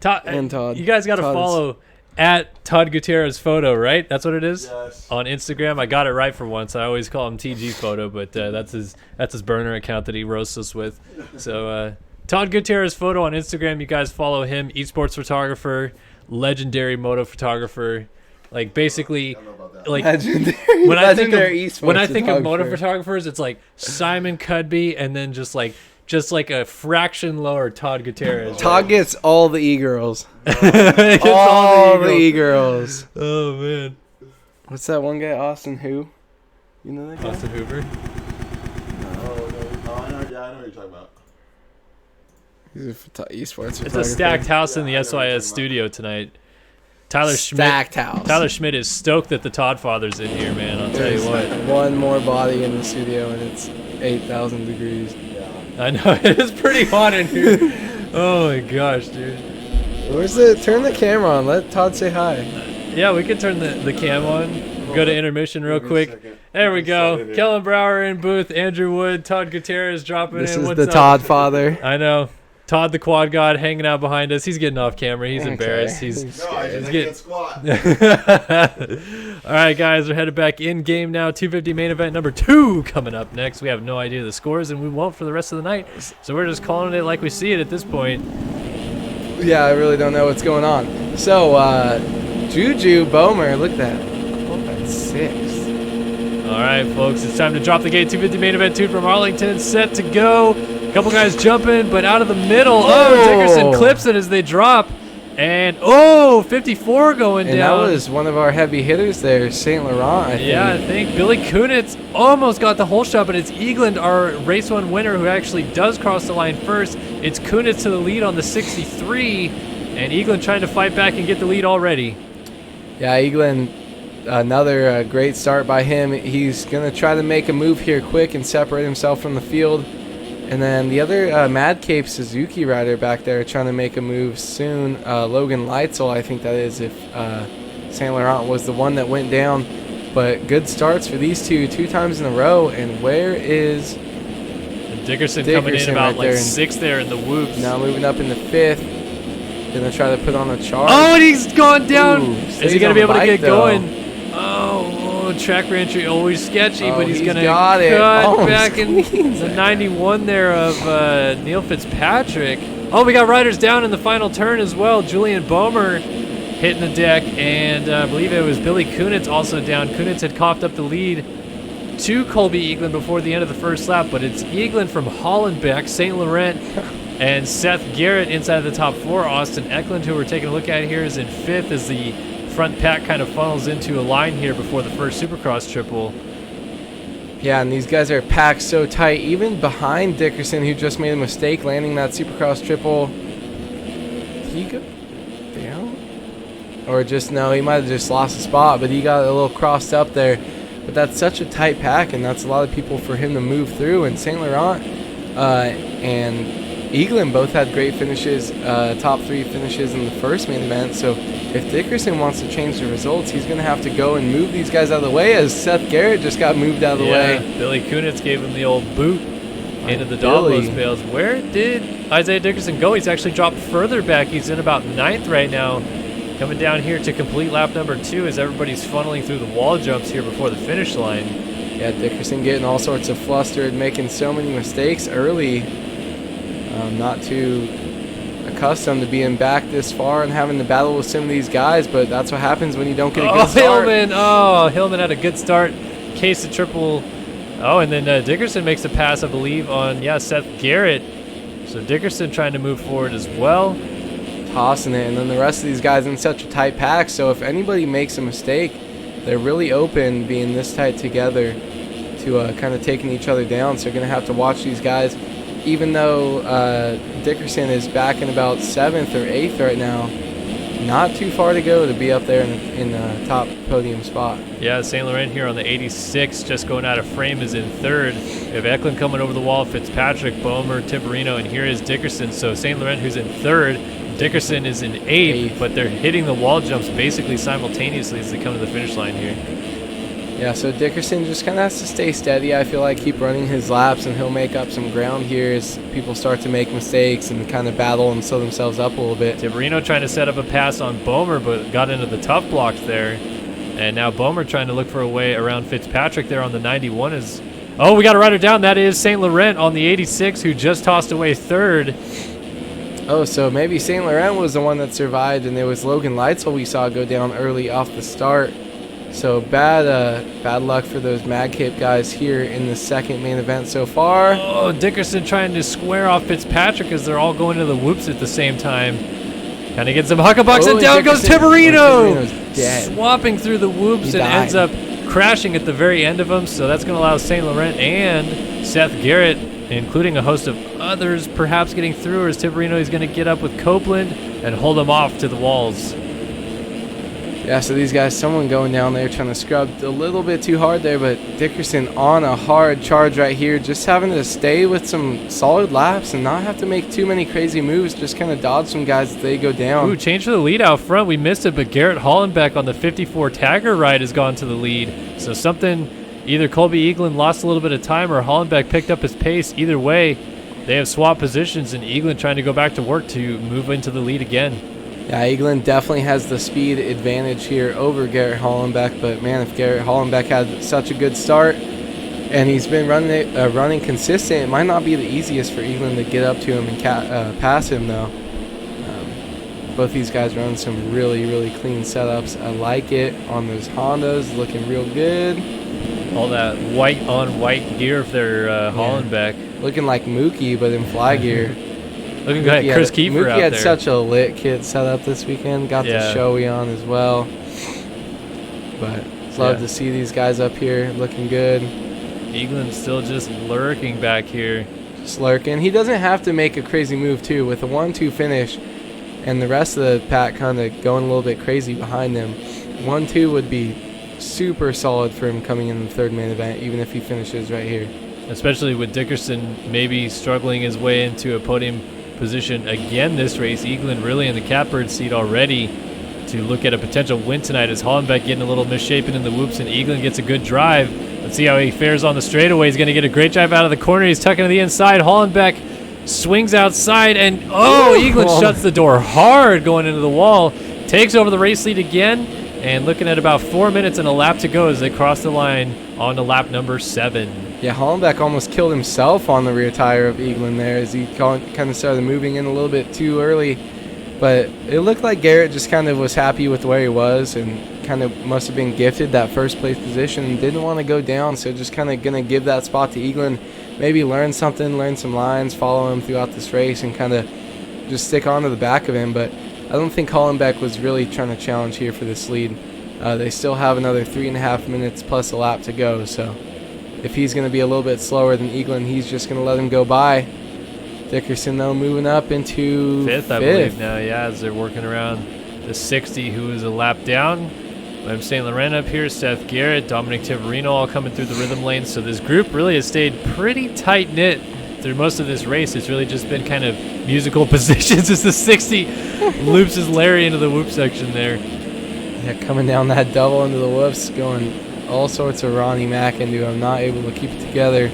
Todd, and Todd. You guys got to Todd is- follow at Todd Gutierrez Photo, right? That's what it is? Yes. On Instagram. I got it right for once. I always call him TG Photo, but that's his burner account that he roasts us with. So Todd Gutierrez Photo on Instagram. You guys follow him. Esports photographer, legendary moto photographer. Like basically, I don't know about that. like Legendary, when I think esports when I think of moto photographer. photographers, it's like Simon Cudby, and then just like a fraction lower Todd Gutierrez. Todd gets all the e-girls. It's All the e-girls. e-girls. Oh man, What's that one guy, Austin who? You know that guy? Austin Hoover. Oh, I know what you're talking about. He's a esports It's photographer. a stacked house in the Yeah, I know what you're SYS talking studio tonight. Tyler Stacked house. Schmidt is stoked that the Todd father's in here, man. I'll tell you There's what. one more body in the studio and it's 8,000 degrees. Yeah. I know it is pretty hot in here. Oh my gosh, dude. Where's the? Turn the camera on. Let Todd say hi. Yeah, we could turn the cam on. Go to intermission real Give me a quick. second. There we Slide it go. in. Kellen Brauer in booth. Andrew Wood, Todd Gutierrez dropping This in. is What's the up? Todd father. I know. Todd the quad god hanging out behind us. He's getting off camera. He's Okay. embarrassed. He's No, I He's just getting- can't squat. All right, guys, we're headed back in game now. 250 main event number 2 coming up next. We have no idea the scores, and we won't for the rest of the night. So we're just calling it like we see it at this point. Yeah, I really don't know what's going on. So, Juju Bomer, look at that. Oh, that's 6. All right, folks, it's time to drop the gate. 250 main event 2 from Arlington, set to go. Couple guys jumping, but out of the middle. Oh, Dickerson clips it as they drop. And, 54 going And down. that was one of our heavy hitters there, St. Laurent, I think. Yeah, I think Billy Kunitz almost got the whole shot, but it's Eagland, our race 1 winner, who actually does cross the line first. It's Kunitz to the lead on the 63, and Eagland trying to fight back and get the lead already. Yeah, Eagland, another great start by him. He's going to try to make a move here quick and separate himself from the field. And then the other Mad Cape Suzuki rider back there trying to make a move soon. Logan Leitzel, I think that is, if St. Laurent was the one that went down. But good starts for these two times in a row. And where is And Dickerson coming in Dickerson about right like there. 6th there in the whoops. now moving up in the 5th? Going to try to put on a charge. Oh, and he's gone down. Ooh, Is stays he going to on be able the to bike, get though. going? Oh, track reentry always sketchy, Oh, but he's he's going to got it. cut Almost back in squeezed the it. 91 there of Neil Fitzpatrick. Oh, we got riders down in the final turn as well. Julian Bomer hitting the deck, and I believe it was Billy Kunitz also down. Kunitz had coughed up the lead to Colby Eagland before the end of the first lap, but it's Eagland from Hollenbeck, St. Laurent, and Seth Garrett inside of the top 4. Austin Eklund, who we're taking a look at here, is in 5th as the front pack kind of funnels into a line here before the first Supercross triple. Yeah, and these guys are packed so tight, even behind Dickerson, who just made a mistake landing that Supercross triple. Did he go down? Or just, no, he might have just lost a spot, but he got a little crossed up there. But that's such a tight pack, and that's a lot of people for him to move through. And St. Laurent and Eaglin both had great finishes, top 3 finishes in the first main event. So if Dickerson wants to change the results, he's going to have to go and move these guys out of the way, as Seth Garrett just got moved out of the way. Billy Kunitz gave him the old boot into the Domino's bales. Where did Isaiah Dickerson go? He's actually dropped further back. He's in about 9th right now. Coming down here to complete lap number 2 as everybody's funneling through the wall jumps here before the finish line. Yeah, Dickerson getting all sorts of flustered, making so many mistakes early. Not too accustomed to being back this far and having to battle with some of these guys, but that's what happens when you don't get a good start. Hillman had a good start. Case the triple. Oh, and then Dickerson makes a pass, I believe, on, Seth Garrett. So Dickerson trying to move forward as well. Tossing it, and then the rest of these guys in such a tight pack, so if anybody makes a mistake, they're really open being this tight together to kind of taking each other down. So you're going to have to watch these guys. Even though Dickerson is back in about 7th or 8th right now, not too far to go to be up there in the top podium spot. Yeah, St. Laurent here on the 86, just going out of frame, is in 3rd. We have Eklund coming over the wall, Fitzpatrick, Boehmer, Timberino, and here is Dickerson. So St. Laurent, who's in 3rd, Dickerson is in 8th, but they're hitting the wall jumps basically simultaneously as they come to the finish line here. Yeah, so Dickerson just kind of has to stay steady. I feel like keep running his laps, and he'll make up some ground here as people start to make mistakes and kind of battle and slow themselves up a little bit. Timberino trying to set up a pass on Boehmer, but got into the tough blocks there. And now Boehmer trying to look for a way around Fitzpatrick there on the 91 is... Oh, we got a rider down. That is St. Laurent on the 86, who just tossed away 3rd. Oh, so maybe St. Laurent was the one that survived, and it was Logan Leitzel we saw go down early off the start. So bad luck for those Mad Cape guys here in the second main event so far. Oh, Dickerson trying to square off Fitzpatrick as they're all going to the whoops at the same time. Kind of gets some huckabucks, and down goes Timberino. Swapping through the whoops and ends up crashing at the very end of them. So that's going to allow St. Laurent and Seth Garrett, including a host of others, perhaps getting through, as Timberino is going to get up with Copeland and hold them off to the walls. Yeah, so these guys, someone going down there trying to scrub a little bit too hard there, but Dickerson on a hard charge right here, just having to stay with some solid laps and not have to make too many crazy moves, just kind of dodge some guys as they go down. Ooh, change for the lead out front. We missed it, but Garrett Hollenbeck on the 54 Tagger ride has gone to the lead. So something, either Colby Eaglin lost a little bit of time or Hollenbeck picked up his pace. Either way, they have swapped positions, and Eaglin trying to go back to work to move into the lead again. Yeah, Eaglin definitely has the speed advantage here over Garrett Hollenbeck, but man, if Garrett Hollenbeck had such a good start and he's been running consistent, it might not be the easiest for Eaglin to get up to him and pass him, though. Both these guys run some really, really clean setups. I like it on those Hondas, looking real good. All that white on white gear for their Hollenbeck. Looking like Mookie, but in fly gear. Looking good at Chris Kiefer Mookie out had there. such a lit kit set up this weekend. Got the Shoei on as well. But love to see these guys up here looking good. Eaglin's still just lurking back here. Just lurking. He doesn't have to make a crazy move, too. With a 1-2 finish and the rest of the pack kind of going a little bit crazy behind him, 1-2 would be super solid for him coming in the third main event, even if he finishes right here. Especially with Dickerson maybe struggling his way into a podium position again this race. Eaglin really in the catbird seat already to look at a potential win tonight, as Hollenbeck getting a little misshapen in the whoops, and Eaglin gets a good drive. Let's see how he fares on the straightaway. He's going to get a great drive out of the corner. He's tucking to the inside. Hollenbeck swings outside, and Eaglin shuts the door hard going into the wall. Takes over the race lead again, and looking at about 4 minutes and a lap to go as they cross the line on to lap number 7. Yeah, Hollenbeck almost killed himself on the rear tire of Eaglin there as he kind of started moving in a little bit too early. But it looked like Garrett just kind of was happy with where he was and kind of must have been gifted that first place position and didn't want to go down. So just kind of going to give that spot to Eaglin, maybe learn something, learn some lines, follow him throughout this race and kind of just stick on to the back of him. But I don't think Hollenbeck was really trying to challenge here for this lead. They still have another 3.5 minutes plus a lap to go. So if he's going to be a little bit slower than Eaglin, he's just going to let him go by. Dickerson, though, moving up into fifth, I believe now, as they're working around the 60, who is a lap down. I'm St. Laurent up here, Seth Garrett, Dominic Tiverino all coming through the rhythm lane. So this group really has stayed pretty tight-knit through most of this race, it's really just been kind of musical positions as the 60 loops his Larry into the whoop section there. Yeah, coming down that double into the whoops, going all sorts of Ronnie Mack into him, not able to keep it together.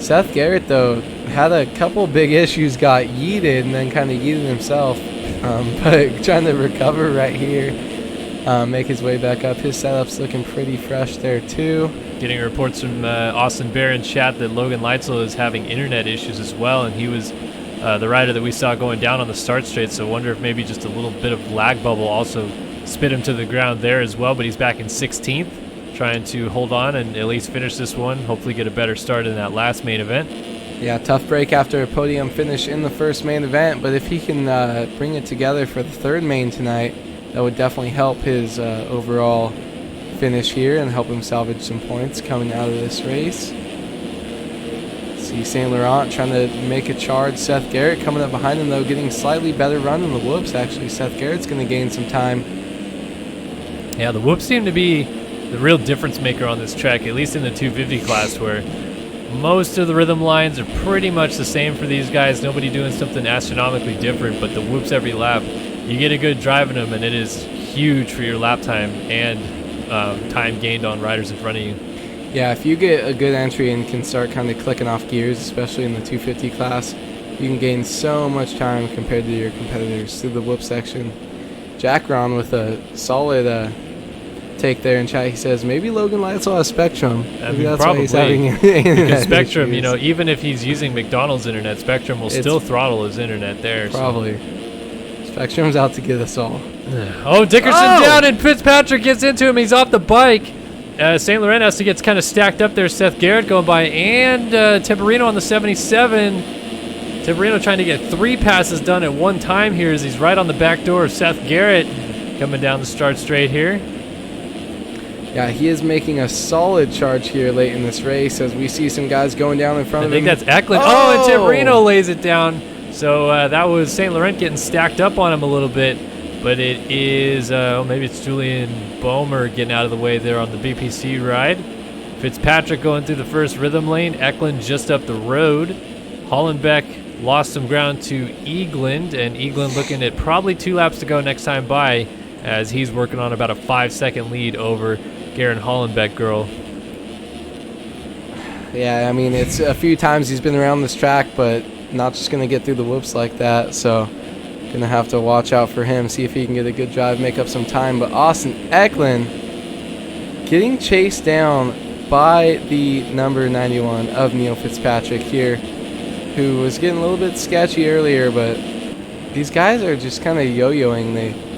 Seth Garrett, though, had a couple big issues, got yeeted, and then kind of yeeted himself. But trying to recover right here, make his way back up. His setup's looking pretty fresh there, too. Getting reports from Austin Bear in chat that Logan Leitzel is having internet issues as well, and he was the rider that we saw going down on the start straight, so I wonder if maybe just a little bit of lag bubble also spit him to the ground there as well, but he's back in 16th, trying to hold on and at least finish this one, hopefully get a better start in that last main event. Yeah, tough break after a podium finish in the first main event, but if he can bring it together for the third main tonight, that would definitely help his overall finish here and help him salvage some points coming out of this race. See St. Laurent trying to make a charge. Seth Garrett coming up behind him, though, getting slightly better run in the whoops, actually. Seth Garrett's going to gain some time. Yeah, the whoops seem to be the real difference maker on this track, at least in the 250 class, where most of the rhythm lines are pretty much the same for these guys. Nobody doing something astronomically different, but the whoops every lap, you get a good drive in them, and it is huge for your lap time and time gained on riders in front of you. Yeah, if you get a good entry and can start kind of clicking off gears, especially in the 250 class, you can gain so much time compared to your competitors through the whoop section. Jack Ron with a solid take there in chat. He says maybe Logan Leitzel has Spectrum. Maybe that's probably. why he's having Because Spectrum, you know, even if he's using McDonald's internet, Spectrum will still throttle his internet there. Probably. So. Spectrum's out to get us all. Oh, Dickerson down, and Fitzpatrick gets into him. He's off the bike. St. Laurent has to get kind of stacked up there. Seth Garrett going by, and Temperino on the 77. Temperino trying to get 3 passes done at one time here as he's right on the back door of Seth Garrett coming down the start straight here. Yeah, he is making a solid charge here late in this race as we see some guys going down in front of him. I think that's Eklund. Oh, and Temperino lays it down. So that was St. Laurent getting stacked up on him a little bit. But it is, maybe it's Julian Boehmer getting out of the way there on the BPC ride. Fitzpatrick going through the first rhythm lane. Eklund just up the road. Hollenbeck lost some ground to Eagland, and Eagland looking at probably 2 laps to go next time by as he's working on about a 5-second lead over Garen Hollenbeck girl. Yeah, I mean, it's a few times he's been around this track, but not just going to get through the whoops like that, so going to have to watch out for him, see if he can get a good drive, make up some time. But Austin Eklund getting chased down by the number 91 of Neil Fitzpatrick here, who was getting a little bit sketchy earlier, but these guys are just kind of yo-yoing.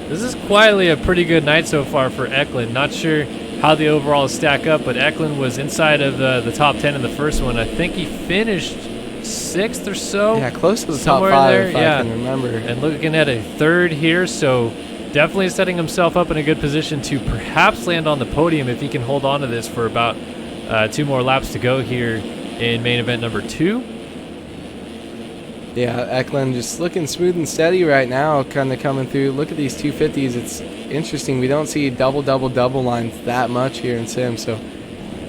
This is quietly a pretty good night so far for Eklund. Not sure how the overall stack up, but Eklund was inside of the top 10 in the first one. I think he finished 6th or so. Yeah, close to the top 5 there, if I can remember. And looking at a 3rd here, so definitely setting himself up in a good position to perhaps land on the podium if he can hold on to this for about 2 more laps to go here in main event number 2. Yeah, Eklund just looking smooth and steady right now, kind of coming through. Look at these 250s. It's interesting. We don't see double lines that much here in Sim, so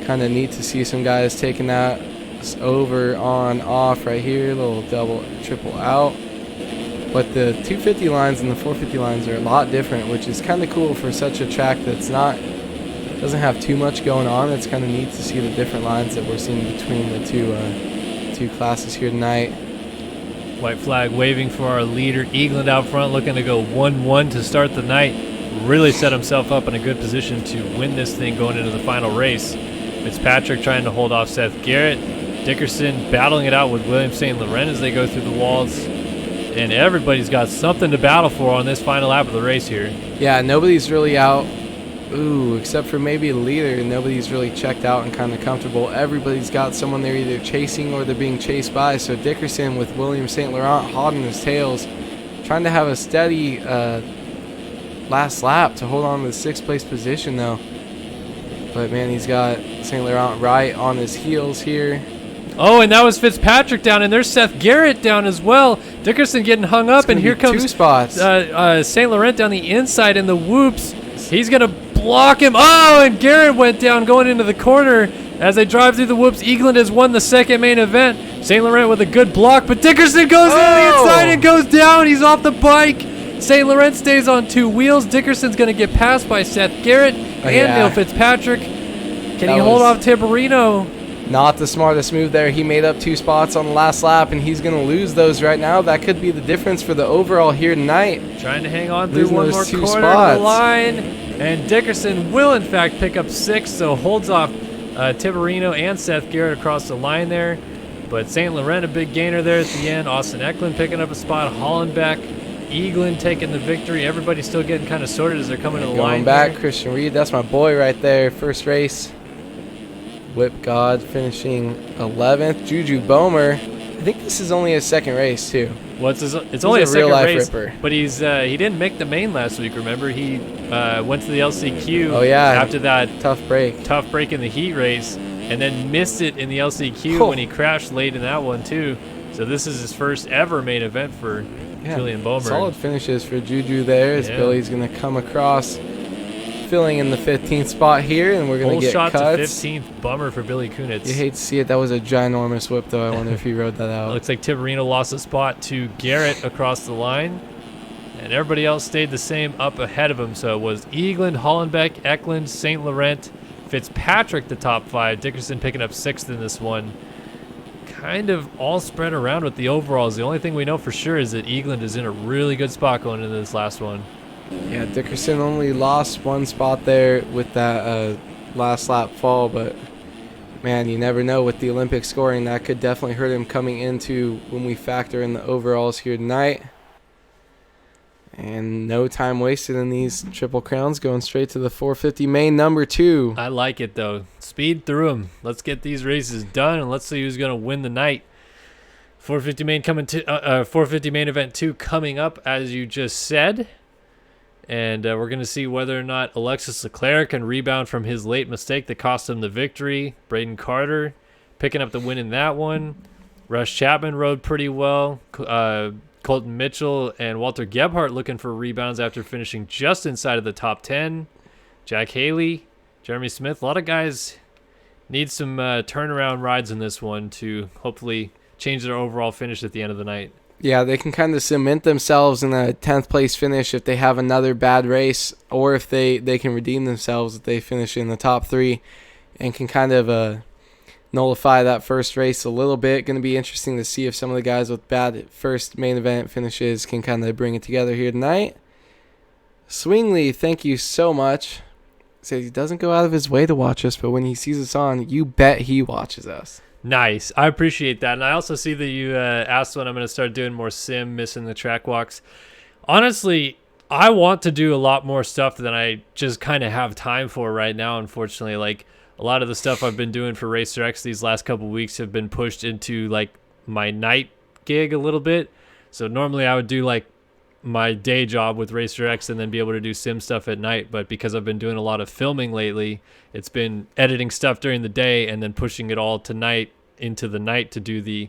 kind of neat to see some guys taking that over, on, off right here. Little double, triple out. But the 250 lines and the 450 lines are a lot different, which is kind of cool for such a track that's doesn't have too much going on. It's kind of neat to see the different lines that we're seeing between the two classes here tonight. White flag waving for our leader. Eagland out front looking to go 1-1 to start the night. Really set himself up in a good position to win this thing going into the final race. Fitzpatrick trying to hold off Seth Garrett. Dickerson battling it out with William St. Laurent as they go through the walls. And everybody's got something to battle for on this final lap of the race here. Yeah, nobody's really out. Except for maybe the leader. Nobody's really checked out and kind of comfortable. Everybody's got someone they're either chasing or they're being chased by. So Dickerson with William St. Laurent holding his tails, trying to have a steady last lap to hold on to the 6th place position though. But man, he's got St. Laurent right on his heels here. Oh, and that was Fitzpatrick down, and there's Seth Garrett down as well. Dickerson getting hung up, and here comes 2 spots. St. Laurent down the inside in the whoops. He's going to block him. Oh, and Garrett went down going into the corner. As they drive through the whoops, Eagland has won the second main event. St. Laurent with a good block, but Dickerson goes on the inside and goes down. He's off the bike. St. Laurent stays on 2 wheels. Dickerson's going to get passed by Seth Garrett and Neil Fitzpatrick. Can he hold off Tiberino? Not the smartest move there. He made up 2 spots on the last lap, and he's going to lose those right now. That could be the difference for the overall here tonight. Trying to hang on through one more corner spots. of the line. And Dickerson will, in fact, pick up 6, so holds off Tiberino and Seth Garrett across the line there. But St. Laurent, a big gainer there at the end. Austin Eklund picking up a spot. Hollenbeck, Eagland taking the victory. Everybody's still getting kind of sorted as they're coming to the line. Going back, here. Christian Reed, that's my boy right there. First race. Whip God finishing 11th. Juju Bomer, I think this is only his second race too. Well, it's only a second race, ripper. but he didn't make the main last week. Remember, he went to the LCQ. Oh yeah, after that tough break in the heat race, and then missed it in the LCQ when he crashed late in that one too. So this is his first ever main event for Julian Bomer. Solid finishes for Juju there as Billy's going to come across, filling in the 15th spot here, and we're going to get shot cuts. to 15th. Bummer for Billy Kunitz. You hate to see it. That was a ginormous whip, though. I wonder if he rode that out. Looks like Tiberino lost a spot to Garrett across the line, and everybody else stayed the same up ahead of him. So it was Eagland, Hollenbeck, Eklund, St. Laurent, Fitzpatrick the top 5. Dickerson picking up 6th in this one. Kind of all spread around with the overalls. The only thing we know for sure is that Eagland is in a really good spot going into this last one. Yeah, Dickerson only lost 1 spot there with that last lap fall, but man, you never know with the Olympic scoring. That could definitely hurt him coming into when we factor in the overalls here tonight. And no time wasted in these Triple Crowns, going straight to the 450 main number 2. I like it, though. Speed through them. Let's get these races done, and let's see who's going to win the night. 450 main 450 main event 2 coming up, as you just said. And we're going to see whether or not Alexis Leclerc can rebound from his late mistake that cost him the victory. Brayden Carter picking up the win in that one. Russ Chapman rode pretty well. Colton Mitchell and Walter Gebhardt looking for rebounds after finishing just inside of the top 10. Jack Haley, Jeremy Smith. A lot of guys need some turnaround rides in this one to hopefully change their overall finish at the end of the night. Yeah, they can kind of cement themselves in a 10th place finish if they have another bad race, or if they can redeem themselves if they finish in the top 3 and can kind of nullify that first race a little bit. Going to be interesting to see if some of the guys with bad first main event finishes can kind of bring it together here tonight. Swingley, thank you so much. Says he doesn't go out of his way to watch us, but when he sees us on, you bet he watches us. Nice. I appreciate that. And I also see that you asked when I'm going to start doing more sim, missing the track walks. Honestly, I want to do a lot more stuff than I just kind of have time for right now, unfortunately. Like, a lot of the stuff I've been doing for Racer X these last couple weeks have been pushed into, like, my night gig a little bit. So normally I would do, like, my day job with Racer X and then be able to do sim stuff at night. But because I've been doing a lot of filming lately, it's been editing stuff during the day and then pushing it all tonight into the night to do the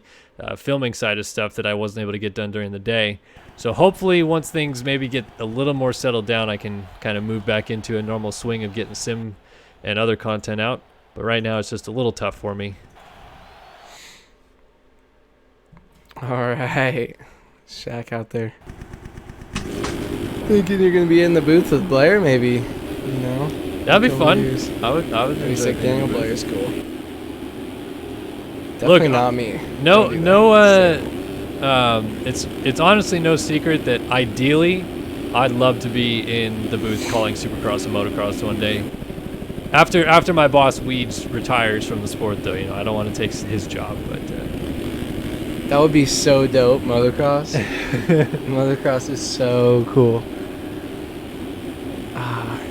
filming side of stuff that I wasn't able to get done during the day. So hopefully once things maybe get a little more settled down, I can kind of move back into a normal swing of getting sim and other content out. But right now it's just a little tough for me. All right. Shaq out there. Thinking you're going to be in the booth with Blair, maybe. You know? That'd be fun. I would enjoy sick. Daniel Blair's cool. Definitely Look, not me. It's honestly no secret that ideally I'd love to be in the booth calling Supercross and Motocross one day. After my boss Weeds retires from the sport, though, I don't want to take his job, but that would be so dope. Motocross. Motocross is so cool.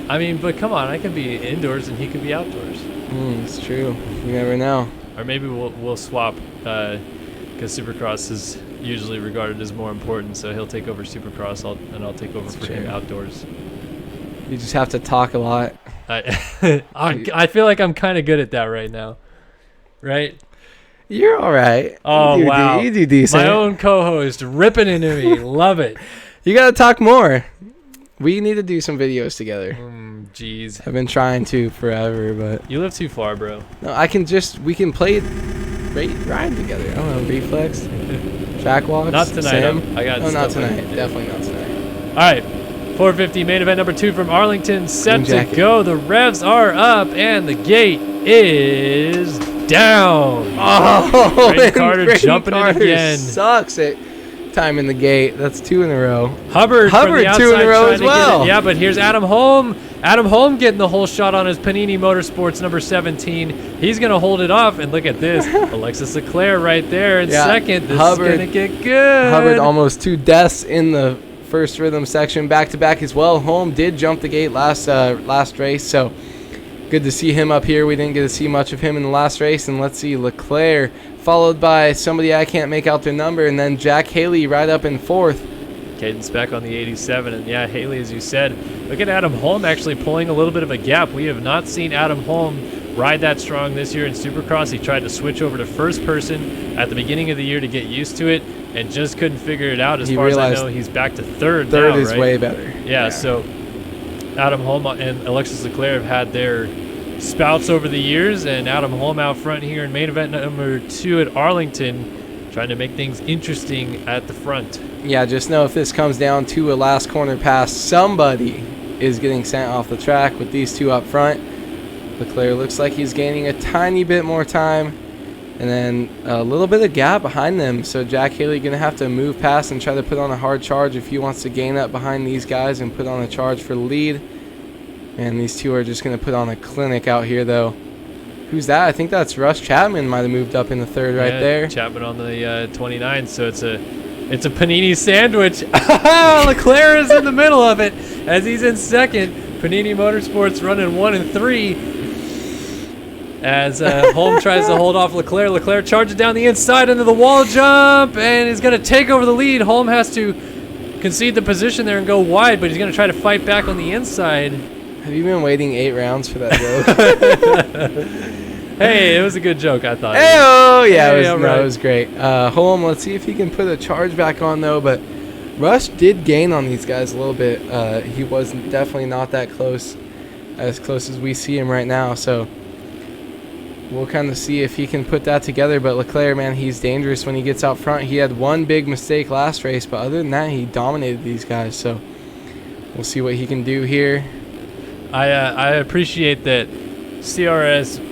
I mean, but come on, I could be indoors and he could be outdoors. It's true. You never know. Or maybe we'll swap, because Supercross is usually regarded as more important. So he'll take over Supercross, and I'll take over for him outdoors. You just have to talk a lot. I feel like I'm kind of good at that right now, right? You're all right. Oh, wow. You do decent. My own co-host ripping into me. Love it. You got to talk more. We need to do some videos together. Jeez. I've been trying to forever, but You live too far, bro. no, we can play ride together. I don't know, reflex, track walks. Not tonight. Sim. I got No, not stuff tonight. like that. Definitely not tonight. All right. 450 main event number 2 from Arlington set Green to jacket. go. The revs are up and the gate is down. Oh, Brayden and Carter Brayden jumping in Carter again. Sucks at time in the gate. That's 2 in a row. Hubbard from the 2 outside in a row trying as to get well. it. Yeah, but here's Adam Holm. Adam Holm getting the whole shot on his Panini Motorsports number 17. He's going to hold it off, and look at this. Alexis Leclerc right there in Yeah, second. This Hubbard- is going to get good. Hubbard almost 2 deaths in the first rhythm section, back to back as well. Holm did jump the gate last race, so good to see him up here. We didn't get to see much of him in the last race. And let's see, Leclerc followed by somebody I can't make out their number, and then Jack Haley right up in 4th. Cadence back on the 87, and yeah, Haley, as you said, look at Adam Holm actually pulling a little bit of a gap. We have not seen Adam Holm ride that strong this year in Supercross. He tried to switch over to first person at the beginning of the year to get used to it, and just couldn't figure it out. As He far as I realized know, he's back to third Third now, is right? way better. Yeah, so Adam Holm and Alexis Leclerc have had their spouts over the years, and Adam Holm out front here in main event number 2 at Arlington, trying to make things interesting at the front. Yeah, just know if this comes down to a last corner pass, somebody is getting sent off the track with these 2 up front. Leclerc looks like he's gaining a tiny bit more time, and then a little bit of gap behind them. So Jack Haley going to have to move past and try to put on a hard charge if he wants to gain up behind these guys and put on a charge for the lead. And these 2 are just going to put on a clinic out here, though. Who's that? I think that's Russ Chapman might have moved up in the 3rd right Yeah, there. Chapman on the 29, so it's a Panini sandwich. Leclerc is in the middle of it as he's in 2nd. Panini Motorsports running 1 and 3 as Holm tries to hold off Leclerc. Leclerc charges down the inside into the wall jump and is going to take over the lead. Holm has to concede the position there and go wide, but he's going to try to fight back on the inside. Have you been waiting 8 rounds for that joke? Hey, it was a good joke, I thought. Oh yeah, Hey, all right. it was great. Holm, let's see if he can put a charge back on though. But Rush did gain on these guys a little bit. He was definitely not that close, as close as we see him right now. So we'll kind of see if he can put that together. But Leclerc, man, he's dangerous when he gets out front. He had one big mistake last race, but other than that, he dominated these guys. So we'll see what he can do here. I appreciate that CRS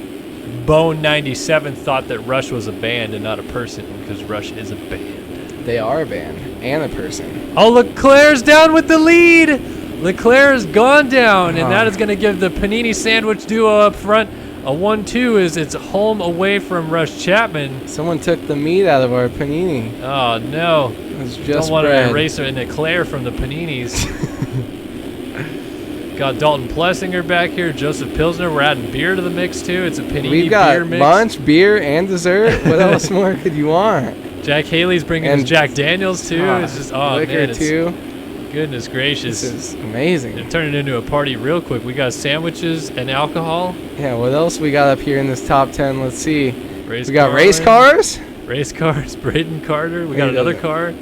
Bone 97 thought that Rush was a band and not a person, because Rush is a band. They are a band and a person. Oh, Leclerc's down with the lead. Leclerc's gone down, and that is going to give the Panini sandwich duo up front a 1-2 as it's home away from Rush Chapman. Someone took the meat out of our panini. Oh, no. It's just Don't want bread. to erase an Eclair from the Paninis. Got Dalton Plessinger back here, Joseph Pilsner. We're adding beer to the mix, too. It's a Panini We've got beer mix. lunch, beer, and dessert. What else more could you want? Jack Haley's bringing And- his Jack Daniels, too. It's just, oh, liquor man. It's, too. goodness gracious. This is amazing. It turned it into a party real quick. We got sandwiches and alcohol. Yeah, what else we got up here in this top 10? Let's see. Race We got car. race cars. Race cars. Brayden Carter. We got Hey, another car.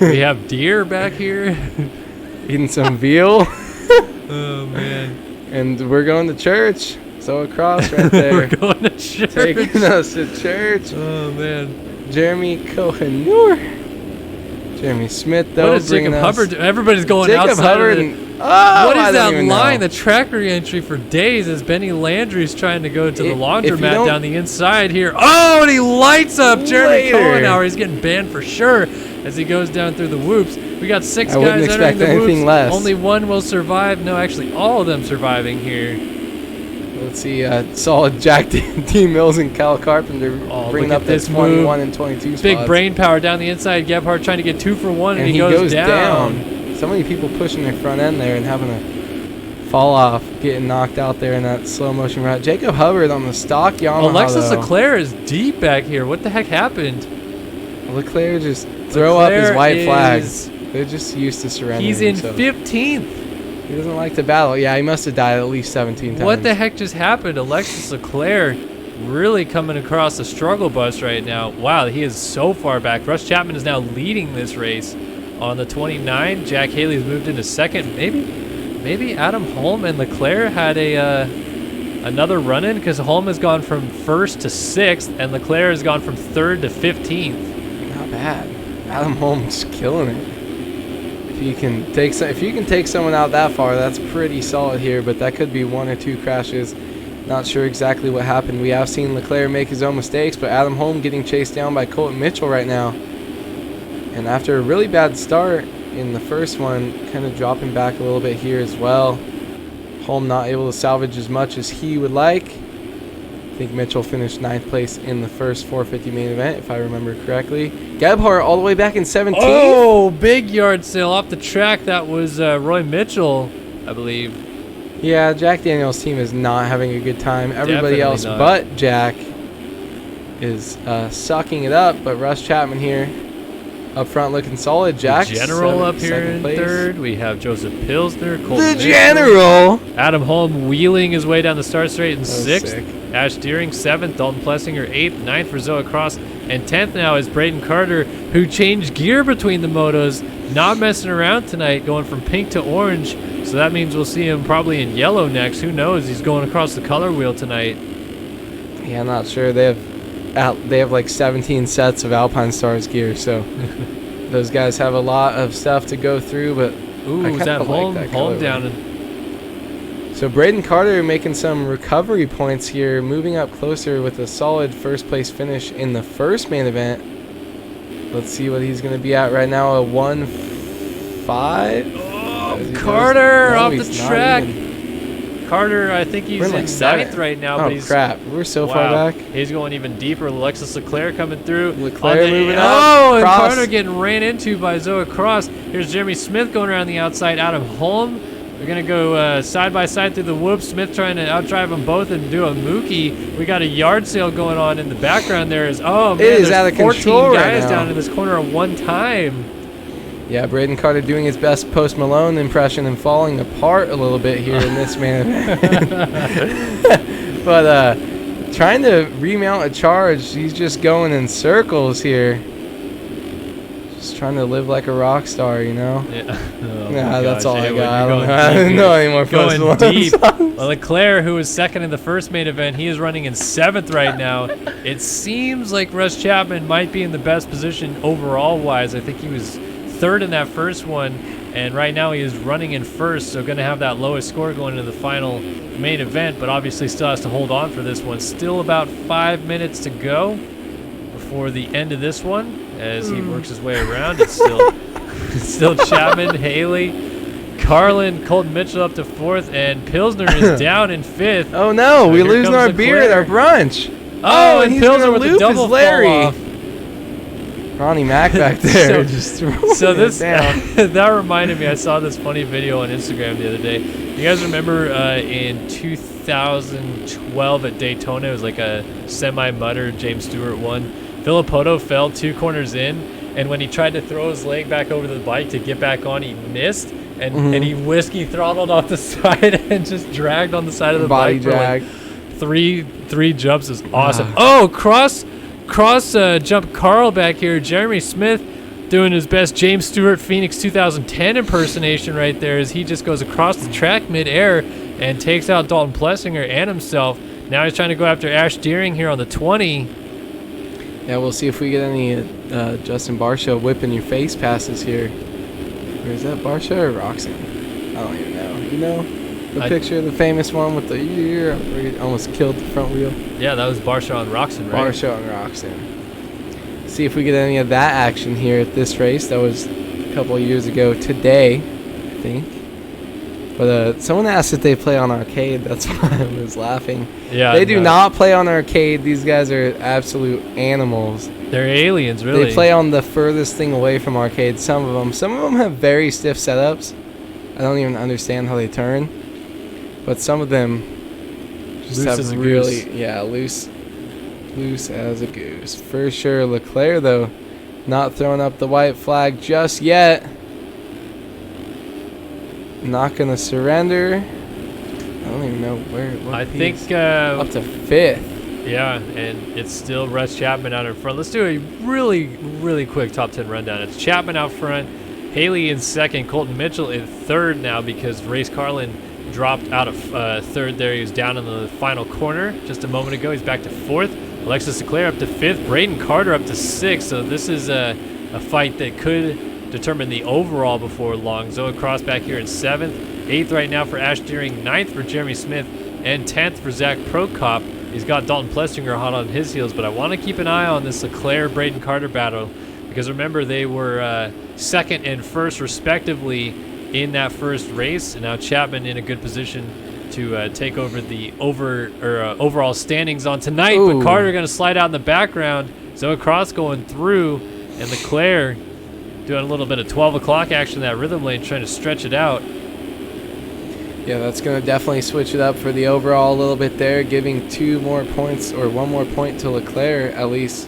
We have deer back here. Eating some veal. Oh, man. And we're going to church. So across right there. We're going to church. Taking us to church. Oh, man. Jeremy Cohen. Jeremy Smith, though. What is Jacob bringing us- Hubbard? Everybody's going Jacob outside Hubbard. of the, And, oh, what I is don't that even line? know. The track re-entry for days as Benny Landry's trying to go to the If you laundromat don't- down the inside here. Oh, and he lights up Jeremy Later. Cohen now. He's getting banned for sure as he goes down through the whoops. We got 6 I wouldn't guys entering expect the anything whoops. less. Only one will survive. No, actually, all of them surviving here. Let's see. Solid Jack D. Mills and Cal Carpenter Oh, bringing look up at this this 21 and 22 spots. Big brain power down the inside. Gebhardt trying to get 2 for 1, and, And he he goes, goes down. So many people pushing their front end there and having a fall off, getting knocked out there in that slow motion route. Jacob Hubbard on the stock Yamaha. Alexis though. Leclerc is deep back here. What the heck happened? Leclerc just throw up his Leclerc white is- flags. They're just used to surrendering. He's in so 15th. He doesn't like to battle. Yeah, he must have died at least 17 times. What the heck just happened? Alexis Leclerc really coming across the struggle bus right now. Wow, he is so far back. Rush Chapman is now leading this race On the 29, Jack Haley's moved into second. Maybe Adam Holm and Leclerc had another run-in, because Holm has gone from first to sixth, and Leclerc has gone from third to 15th. Not bad. Adam Holm's killing it. If you can take someone out that far, that's pretty solid here. But that could be 1 or 2 crashes. Not sure exactly what happened. We have seen Leclerc make his own mistakes, but Adam Holm getting chased down by Colton Mitchell right now. And after a really bad start in the first one, kind of dropping back a little bit here as well. Holm not able to salvage as much as he would like. I think Mitchell finished 9th place in the first 450 main event, if I remember correctly. Gebhardt all the way back in 17th. Oh, big yard sale off the track. That was Roy Mitchell, I believe. Yeah, Jack Daniels' team is not having a good time. Everybody Definitely else not. but Jack is sucking it up. But Russ Chapman here up front looking solid. Jack General up here in place. third. We have Joseph Pilsner. Colton The Mitchell. General. Adam Holm wheeling his way down the start straight in was 6th. sick. Ash Deering 7th. Dalton Plessinger 8th. 9th for Zoa Cross. And 10th now is Brayden Carter, who changed gear between the motos. Not messing around tonight, going from pink to orange. So that means we'll see him probably in yellow next. Who knows? He's going across the color wheel tonight. Yeah, I'm not sure. They have like 17 sets of Alpine Stars gear, so those guys have a lot of stuff to go through. But Ooh, I is kinda that like Holm? that Holm colorway. down in So Brayden Carter making some recovery points here, moving up closer with a solid first place finish in the first main event. Let's see what he's going to be at right now. A 1.5. Carter No, off the he's not track. even. Carter, I think he's We're in, in like, 9th 7th. right now. Oh but he's, crap! We're so wow. far back. He's going even deeper. Alexis Leclerc coming through. Leclerc On the- moving up. Oh, and Cross. Carter getting ran into by Zoa Cross. Here's Jeremy Smith going around the outside. Adam Holm. We're going to go side by side through the whoop. Smith trying to outdrive them both and do a mookie. We got a yard sale going on in the background there. Oh, man, It is there's out of 14 control right guys now. down in this corner at one time. Yeah, Brayden Carter doing his best Post Malone impression and falling apart a little bit here in this man. But trying to remount a charge, he's just going in circles here. Just trying to live like a rock star, you know? Yeah. Oh, Nah, my that's gosh, all I Haywood, got. I you're don't going know. I deep don't here. know any more Post Going Malone deep. songs. Well, Leclerc, who was second in the first main event, he is running in 7th right now. It seems like Russ Chapman might be in the best position overall-wise. I think he was 3rd in that first one, and right now he is running in 1st, so going to have that lowest score going into the final main event, but obviously still has to hold on for this one. Still about 5 minutes to go before the end of this one as he works his way around. It's still Chapman, Haley, Carlin, Colton Mitchell up to 4th, and Pilsner is down in 5th. Oh no, So we're here losing comes our beer at our brunch. Oh, and he's Pilsner gonna with the loop double his Larry. fall off. Ronnie Mack back there. So- just throwing So it this down. that reminded me. I saw this funny video on Instagram the other day. You guys remember in 2012 at Daytona, it was like a semi-mutter. James Stewart won. Filippo fell 2 corners in, and when he tried to throw his leg back over the bike to get back on, he missed, and he whiskey throttled off the side and just dragged on the side of the Body bike for drag. like three jumps. Is awesome. Oh, cross jump Carl back here. Jeremy Smith doing his best James Stewart Phoenix 2010 impersonation right there as he just goes across the track midair and takes out Dalton Plessinger and himself. Now he's trying to go after Ash Deering here on the 20. Yeah, we'll see if we get any Justin Barsha whipping your face passes here. Or is that Barsha or Roxon? I don't even know. You know? The picture of the famous one with the ear where he almost killed the front wheel? Yeah, that was Barsha on Roxon, right? Barsha and Roxon. See if we get any of that action here at this race. That was a couple of years ago today, I think. But someone asked if they play on arcade. That's why I was laughing. Yeah, They do no, not play on arcade. These guys are absolute animals. They're aliens, really. They play on the furthest thing away from arcade. Some of them have very stiff setups. I don't even understand how they turn. But some of them just Loose have as a really, goose. loose as a goose. For sure. Leclerc, though, not throwing up the white flag just yet. Not going to surrender. I don't even know what I think up to 5th. yeah, and it's still Russ Chapman out in front. Let's do a really, really quick top 10 rundown. It's Chapman out front, Haley in second. Colton Mitchell in third now because Race Carlin dropped out of third there. He was down in the final corner just a moment ago. He's back to fourth. Alexis Leclerc up to fifth. Brayden Carter up to sixth. So this is a fight that could determine the overall before long. Zoe Cross back here in seventh. Eighth right now for Ash Deering. Ninth for Jeremy Smith. And 10th for Zach Prokop. He's got Dalton Plessinger hot on his heels, but I want to keep an eye on this Leclerc-Brayden Carter battle because remember they were second and first respectively in that first race, and now Chapman in a good position to take over the overall standings on tonight. Ooh. But Carter going to slide out in the background. Zoe Cross going through, and Leclerc doing a little bit of 12 o'clock action in that rhythm lane, trying to stretch it out. Yeah, that's going to definitely switch it up for the overall a little bit there, giving 2 more points or 1 more point to Leclerc at least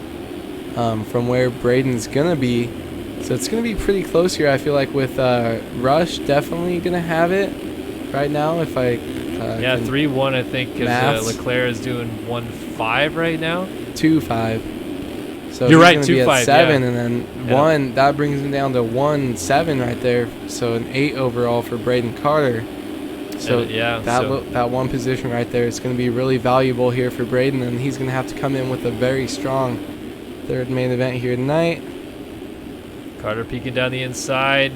from where Braden's going to be. So it's going to be pretty close here, I feel like, with Rush definitely going to have it right now. If I yeah, 3-1 I think because Leclerc is doing 1-5 right now. 2-5. So you're right, he's gonna 2-5, be at 7, yeah. and then Yeah. 1, that brings him down to 1-7 right there. So an 8 overall for Brayden Carter. So that one position right there is going to be really valuable here for Brayden, and he's going to have to come in with a very strong third main event here tonight. Carter peeking down the inside,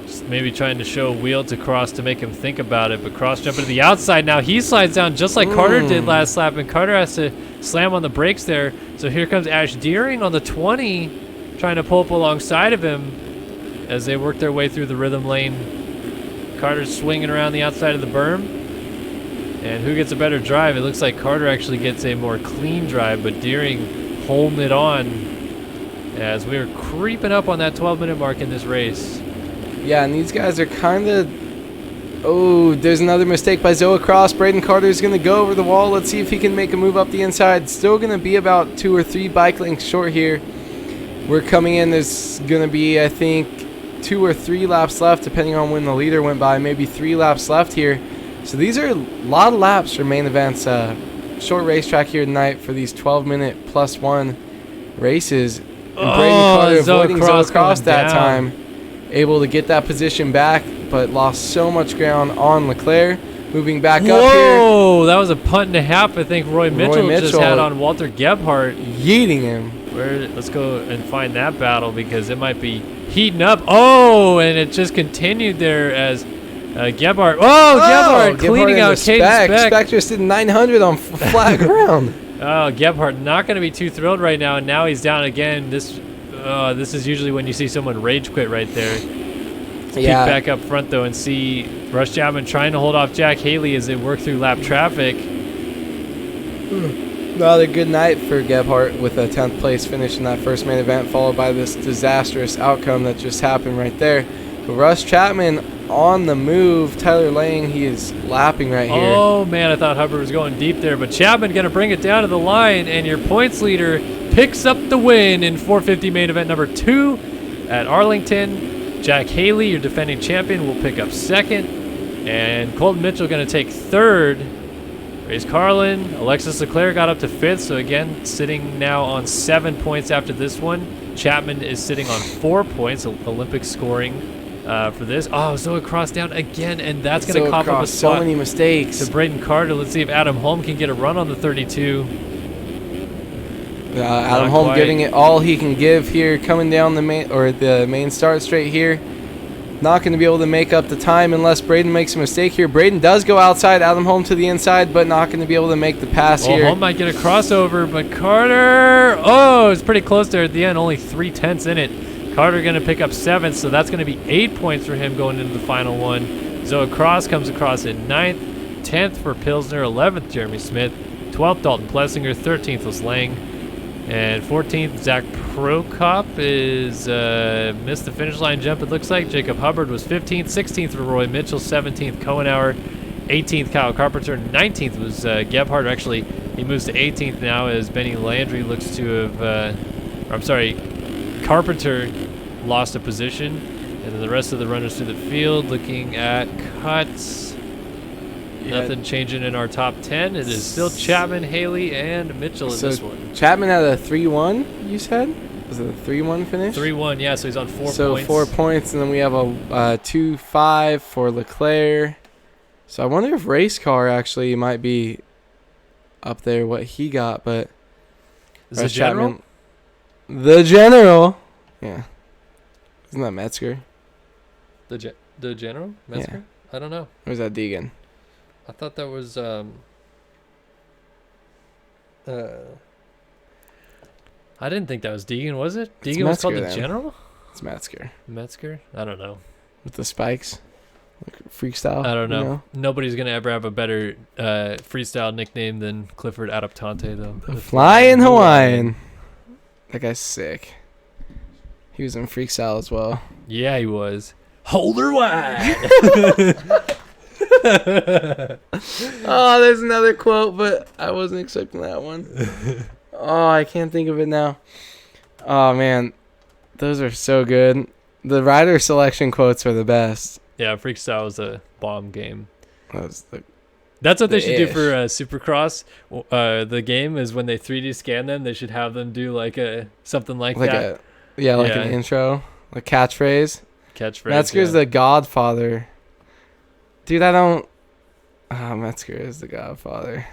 just maybe trying to show a wheel to Cross to make him think about it, but Cross jumping to the outside now. He slides down just like Carter did last lap, and Carter has to slam on the brakes there. So here comes Ash Deering on the 20, trying to pull up alongside of him as they work their way through the rhythm lane. Carter's swinging around the outside of the berm. And who gets a better drive? It looks like Carter actually gets a more clean drive, but Deering holding it on as we are creeping up on that 12-minute mark in this race. Yeah, and these guys are kind of... Oh, there's another mistake by Zoe Cross. Brayden Carter is going to go over the wall. Let's see if he can make a move up the inside. Still going to be about 2 or 3 bike lengths short here. We're coming in. There's going to be, I think, 2 or 3 laps left, depending on when the leader went by. Maybe 3 laps left here. So these are a lot of laps for main events. Short racetrack here tonight for these 12-minute +1 races. And Brayden Carter avoiding Zoe Cross that time. Able to get that position back, but lost so much ground on Leclerc. Moving back up here. Whoa, that was a punt and a half. I think Roy Mitchell just had on Walter Gebhardt. Yeeting him. Let's go and find that battle because it might be heating up. Oh, and it just continued there as Gebhardt. Oh, Gebhardt cleaning out Caden Speck. Speck just did 900 on flat ground. Oh, Gebhardt not going to be too thrilled right now, and now he's down again. This is usually when you see someone rage quit right there. Let's peek back up front, though, and see Rush Chapman trying to hold off Jack Haley as they work through lap traffic. Another good night for Gebhardt with a 10th place finish in that first main event, followed by this disastrous outcome that just happened right there. But Rush Chapman on the move. Tyler Lang, he is lapping right here. Oh, man, I thought Hubbard was going deep there. But Chapman going to bring it down to the line, and your points leader picks up the win in 450 main event number 2 at Arlington. Jack Haley, your defending champion, will pick up second. And Colton Mitchell going to take third. Race Carlin, Alexis Leclerc got up to 5th, so again, sitting now on 7 points after this one. Chapman is sitting on 4 points, Olympic scoring for this. Oh, Zoe Cross down again, and that's going to cough up a spot. So many mistakes. To Brayden Carter. Let's see if Adam Holm can get a run on the 32. Adam Holm giving it all he can give here, coming down the main start straight here. Not going to be able to make up the time unless Brayden makes a mistake here. Brayden does go outside, Adam Holm to the inside, but not going to be able to make the pass here. Holm might get a crossover, but Carter, it's pretty close there at the end, only 3/10 in it. Carter going to pick up 7th, so that's going to be 8 points for him going into the final one. Zoe Cross comes across in 9th, 10th for Pilsner, 11th Jeremy Smith, 12th Dalton Plessinger, 13th was Lang, and 14th Zach Prokop is missed the finish line jump, it looks like. Jacob Hubbard was 15th, 16th for Roy Mitchell, 17th Cohen, 18th Kyle Carpenter, 19th was Gebhardt. Actually, he moves to 18th now as Benny Landry looks to have, Carpenter lost a position. And then the rest of the runners through the field looking at cuts. Nothing changing in our top 10. It is still Chapman, Haley, and Mitchell in this one. Chapman had a 3-1, you said? Was it a 3-1 finish? 3-1, yeah, so he's on 4 points. So 4 points, and then we have a 2-5 for Leclerc. So I wonder if race car actually might be up there, what he got, but... Is it General? The General. Yeah. Isn't that Metzger? The General? Metzger? Yeah. I don't know. Or is that Deegan? I thought that was... I didn't think that was Deegan, was it? Deegan was called the General? It's Metzger. Metzger? I don't know. With the spikes? Like freestyle? I don't know. You know? Nobody's going to ever have a better freestyle nickname than Clifford Adaptante, though. The Flying Hawaiian. That guy's sick. He was in freestyle as well. Yeah, he was. Hold her wide. Oh, there's another quote, but I wasn't expecting that one. Oh, I can't think of it now. Oh, man. Those are so good. The rider selection quotes are the best. Yeah, freestyle was a bomb game. That's what they should do for Supercross. The game is when they 3D scan them, they should have them do something like that. An intro, like catchphrase. Metzger's the Godfather. Dude, Metzger is the Godfather.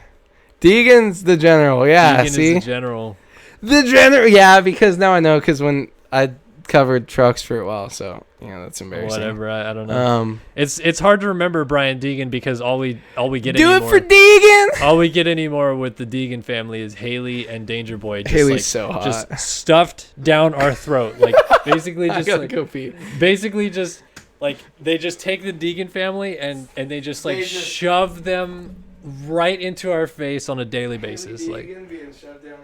Deegan's the General. Yeah, Deegan see? is the General. The General. Yeah, because now I know, because when I covered trucks for a while, so that's embarrassing. Whatever, I don't know. It's hard to remember Brian Deegan because all we get do anymore, it for Deegan. All we get anymore with the Deegan family is Haley and Danger Boy. Haley's so hot, just stuffed down our throat, like basically just go pee. Basically just like they just take the Deegan family and they just shove them right into our face on a daily basis. Haley like Deegan being shoved down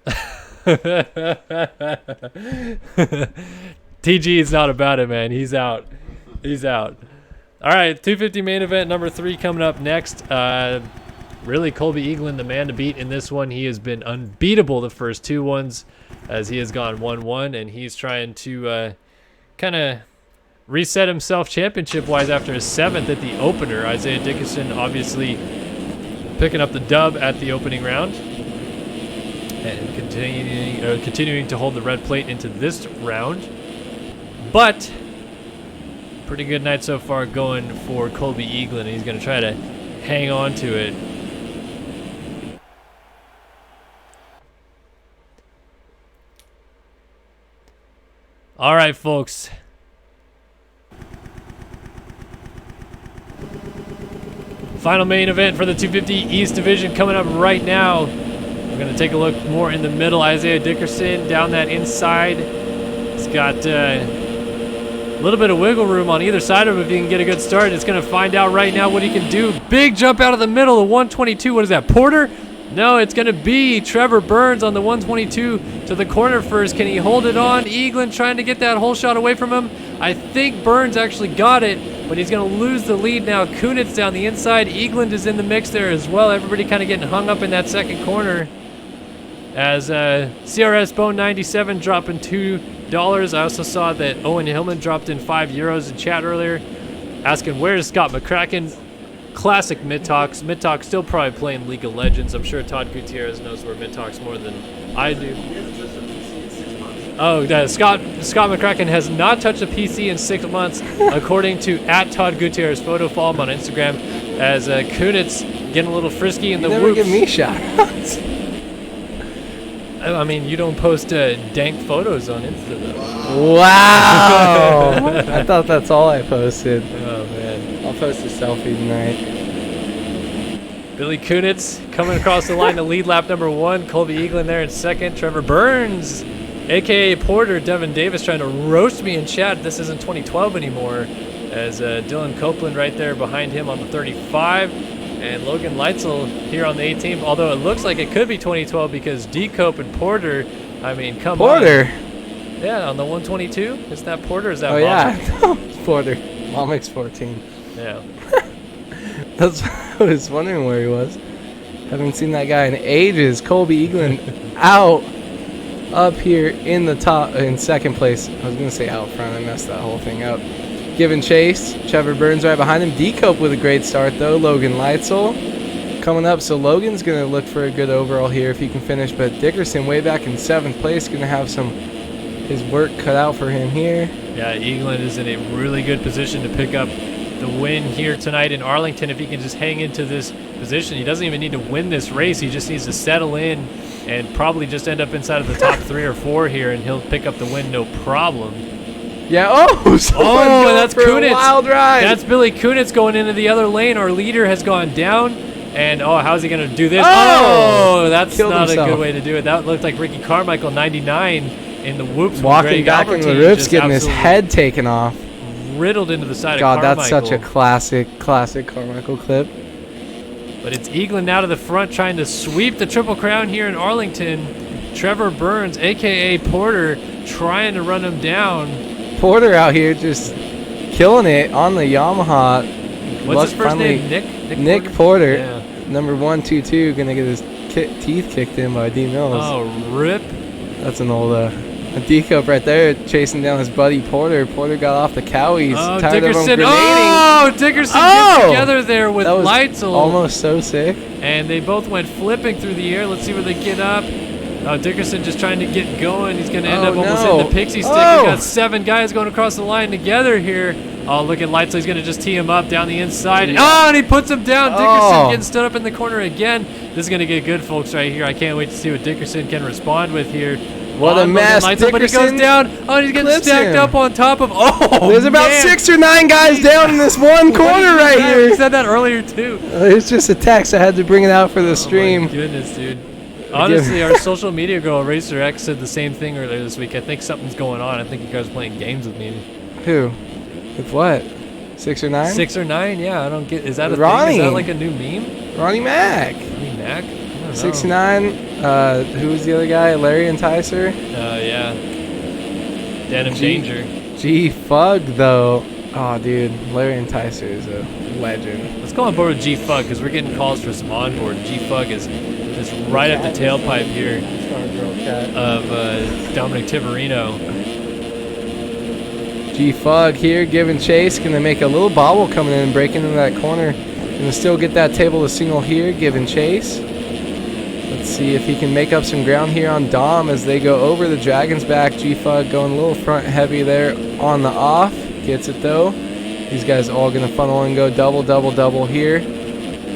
the throat. TG is not about it, man. He's out. All right, 250 main event number 3 coming up next. Really, Colby Eaglin, the man to beat in this one. He has been unbeatable the first 2 ones as he has gone 1-1, and he's trying to kind of reset himself championship-wise after his 7th at the opener. Isaiah Dickerson obviously picking up the dub at the opening round and continuing to hold the red plate into this round. But pretty good night so far going for Colby Eaglin. He's going to try to hang on to it. All right, folks. Final main event for the 250 East Division coming up right now. We're going to take a look more in the middle. Isaiah Dickerson down that inside. He's got a little bit of wiggle room on either side of him if he can get a good start. It's going to find out right now what he can do. Big jump out of the middle, the 122. What is that, Porter? No, it's going to be Trevor Burns on the 122 to the corner first. Can he hold it on? Eaglin trying to get that whole shot away from him. I think Burns actually got it, but he's going to lose the lead now. Kunitz down the inside. Eaglin is in the mix there as well. Everybody kind of getting hung up in that second corner. As CRS Bone 97 dropping $2. I also saw that Owen Hillman dropped in €5 in chat earlier, asking where's Scott McCracken. Classic Mid-Talks. Mid-Talks still probably playing League of Legends. I'm sure Todd Gutierrez knows where Mid-Talks more than I do. Oh, Scott McCracken has not touched a PC in 6 months, according to @Todd Gutierrez photo. Follow him on Instagram. As Kunitz getting a little frisky in the never whoops. give me shout-outs. I mean, you don't post dank photos on Insta, though. Wow. I thought that's all I posted. Oh, man. I'll post a selfie tonight. Billy Kunitz coming across the line to lead lap number 1. Colby Eaglin there in second. Trevor Burns, a.k.a. Porter. Devin Davis trying to roast me in chat. This isn't 2012 anymore. As Dylan Copeland right there behind him on the 35. And Logan Leitzel here on the 18th. Although it looks like it could be 2012 because D-Cope and Porter, I mean, come on. Porter? Yeah, on the 122. Is that Porter or is that Oh, Monster? yeah. Porter. Momix 14. Yeah. That's I was wondering where he was. Haven't seen that guy in ages. Colby Eaglin out up here in the top, in second place. I was going to say out front. I messed that whole thing up. Giving chase. Trevor Burns right behind him. D-Cope with a great start, though. Logan Leitzel coming up. So Logan's going to look for a good overall here if he can finish. But Dickerson way back in 7th place. Going to have some his work cut out for him here. Yeah, Eagleton is in a really good position to pick up the win here tonight in Arlington. If he can just hang into this position, he doesn't even need to win this race. He just needs to settle in and probably just end up inside of the top 3 or 4 here, and he'll pick up the win no problem. Yeah, oh, that's for a Kunitz. wild ride. That's Billy Kunitz going into the other lane. Our leader has gone down, and how's he going to do this? Oh! That's Killed not himself. a good way to do it. That looked like Ricky Carmichael, 99, in the whoops. Walking back into the rips, getting his head taken off. Riddled into the side God, of Carmichael. that's such a classic Carmichael clip. But it's Eagleton now to the front, trying to sweep the Triple Crown here in Arlington. Trevor Burns, a.k.a. Porter, trying to run him down. Porter out here just killing it on the Yamaha. What's his first name? Nick Porter. Yeah. Number 122, gonna get his teeth kicked in by D Mills. Oh, rip. That's an old a decope right there, chasing down his buddy Porter. Porter got off the cow. He's tired of him Dickerson. grenading. Oh, Dickerson gets together there with That was Leitzel. almost so sick. And they both went flipping through the air. Let's see where they get up. Dickerson just trying to get going. He's going to end up almost in the pixie stick. We got 7 guys going across the line together here. Oh, look at Leitzel. He's going to just tee him up down the inside. Oh, and he puts him down. Dickerson getting stood up in the corner again. This is going to get good, folks, right here. I can't wait to see what Dickerson can respond with here. What a mess. Leitzel, but he goes down. Oh, and he's getting stacked up on top of. Oh, there's about 6 or 9 guys down in this one corner right here. He said that earlier, too. It's just a text. I had to bring it out for the stream. Oh, my goodness, dude. Honestly, our social media girl, Racer X, said the same thing earlier this week. I think something's going on. I think you guys are playing games with me. Who? With what? 6 or 9? 6 or 9? Yeah, I don't get. Is that a Ronnie. thing? Is that like a new meme? Ronnie Mac. Ronnie Mac? 69. Who was the other guy? Larry Enticer? Yeah. Denim Danger. G-Fug, though. Oh, dude. Larry Enticer is a legend. Let's go on board with G-Fug because we're getting calls for some onboard. G-Fug is right up the tailpipe here of Dominic Tiverino. G-Fug here giving chase. Gonna make a little bobble coming in and breaking into that corner. Gonna still get that table to single here, giving chase. Let's see if he can make up some ground here on Dom as they go over the Dragon's back. G-Fug going a little front heavy there on the off. Gets it though. These guys all gonna funnel and go double here.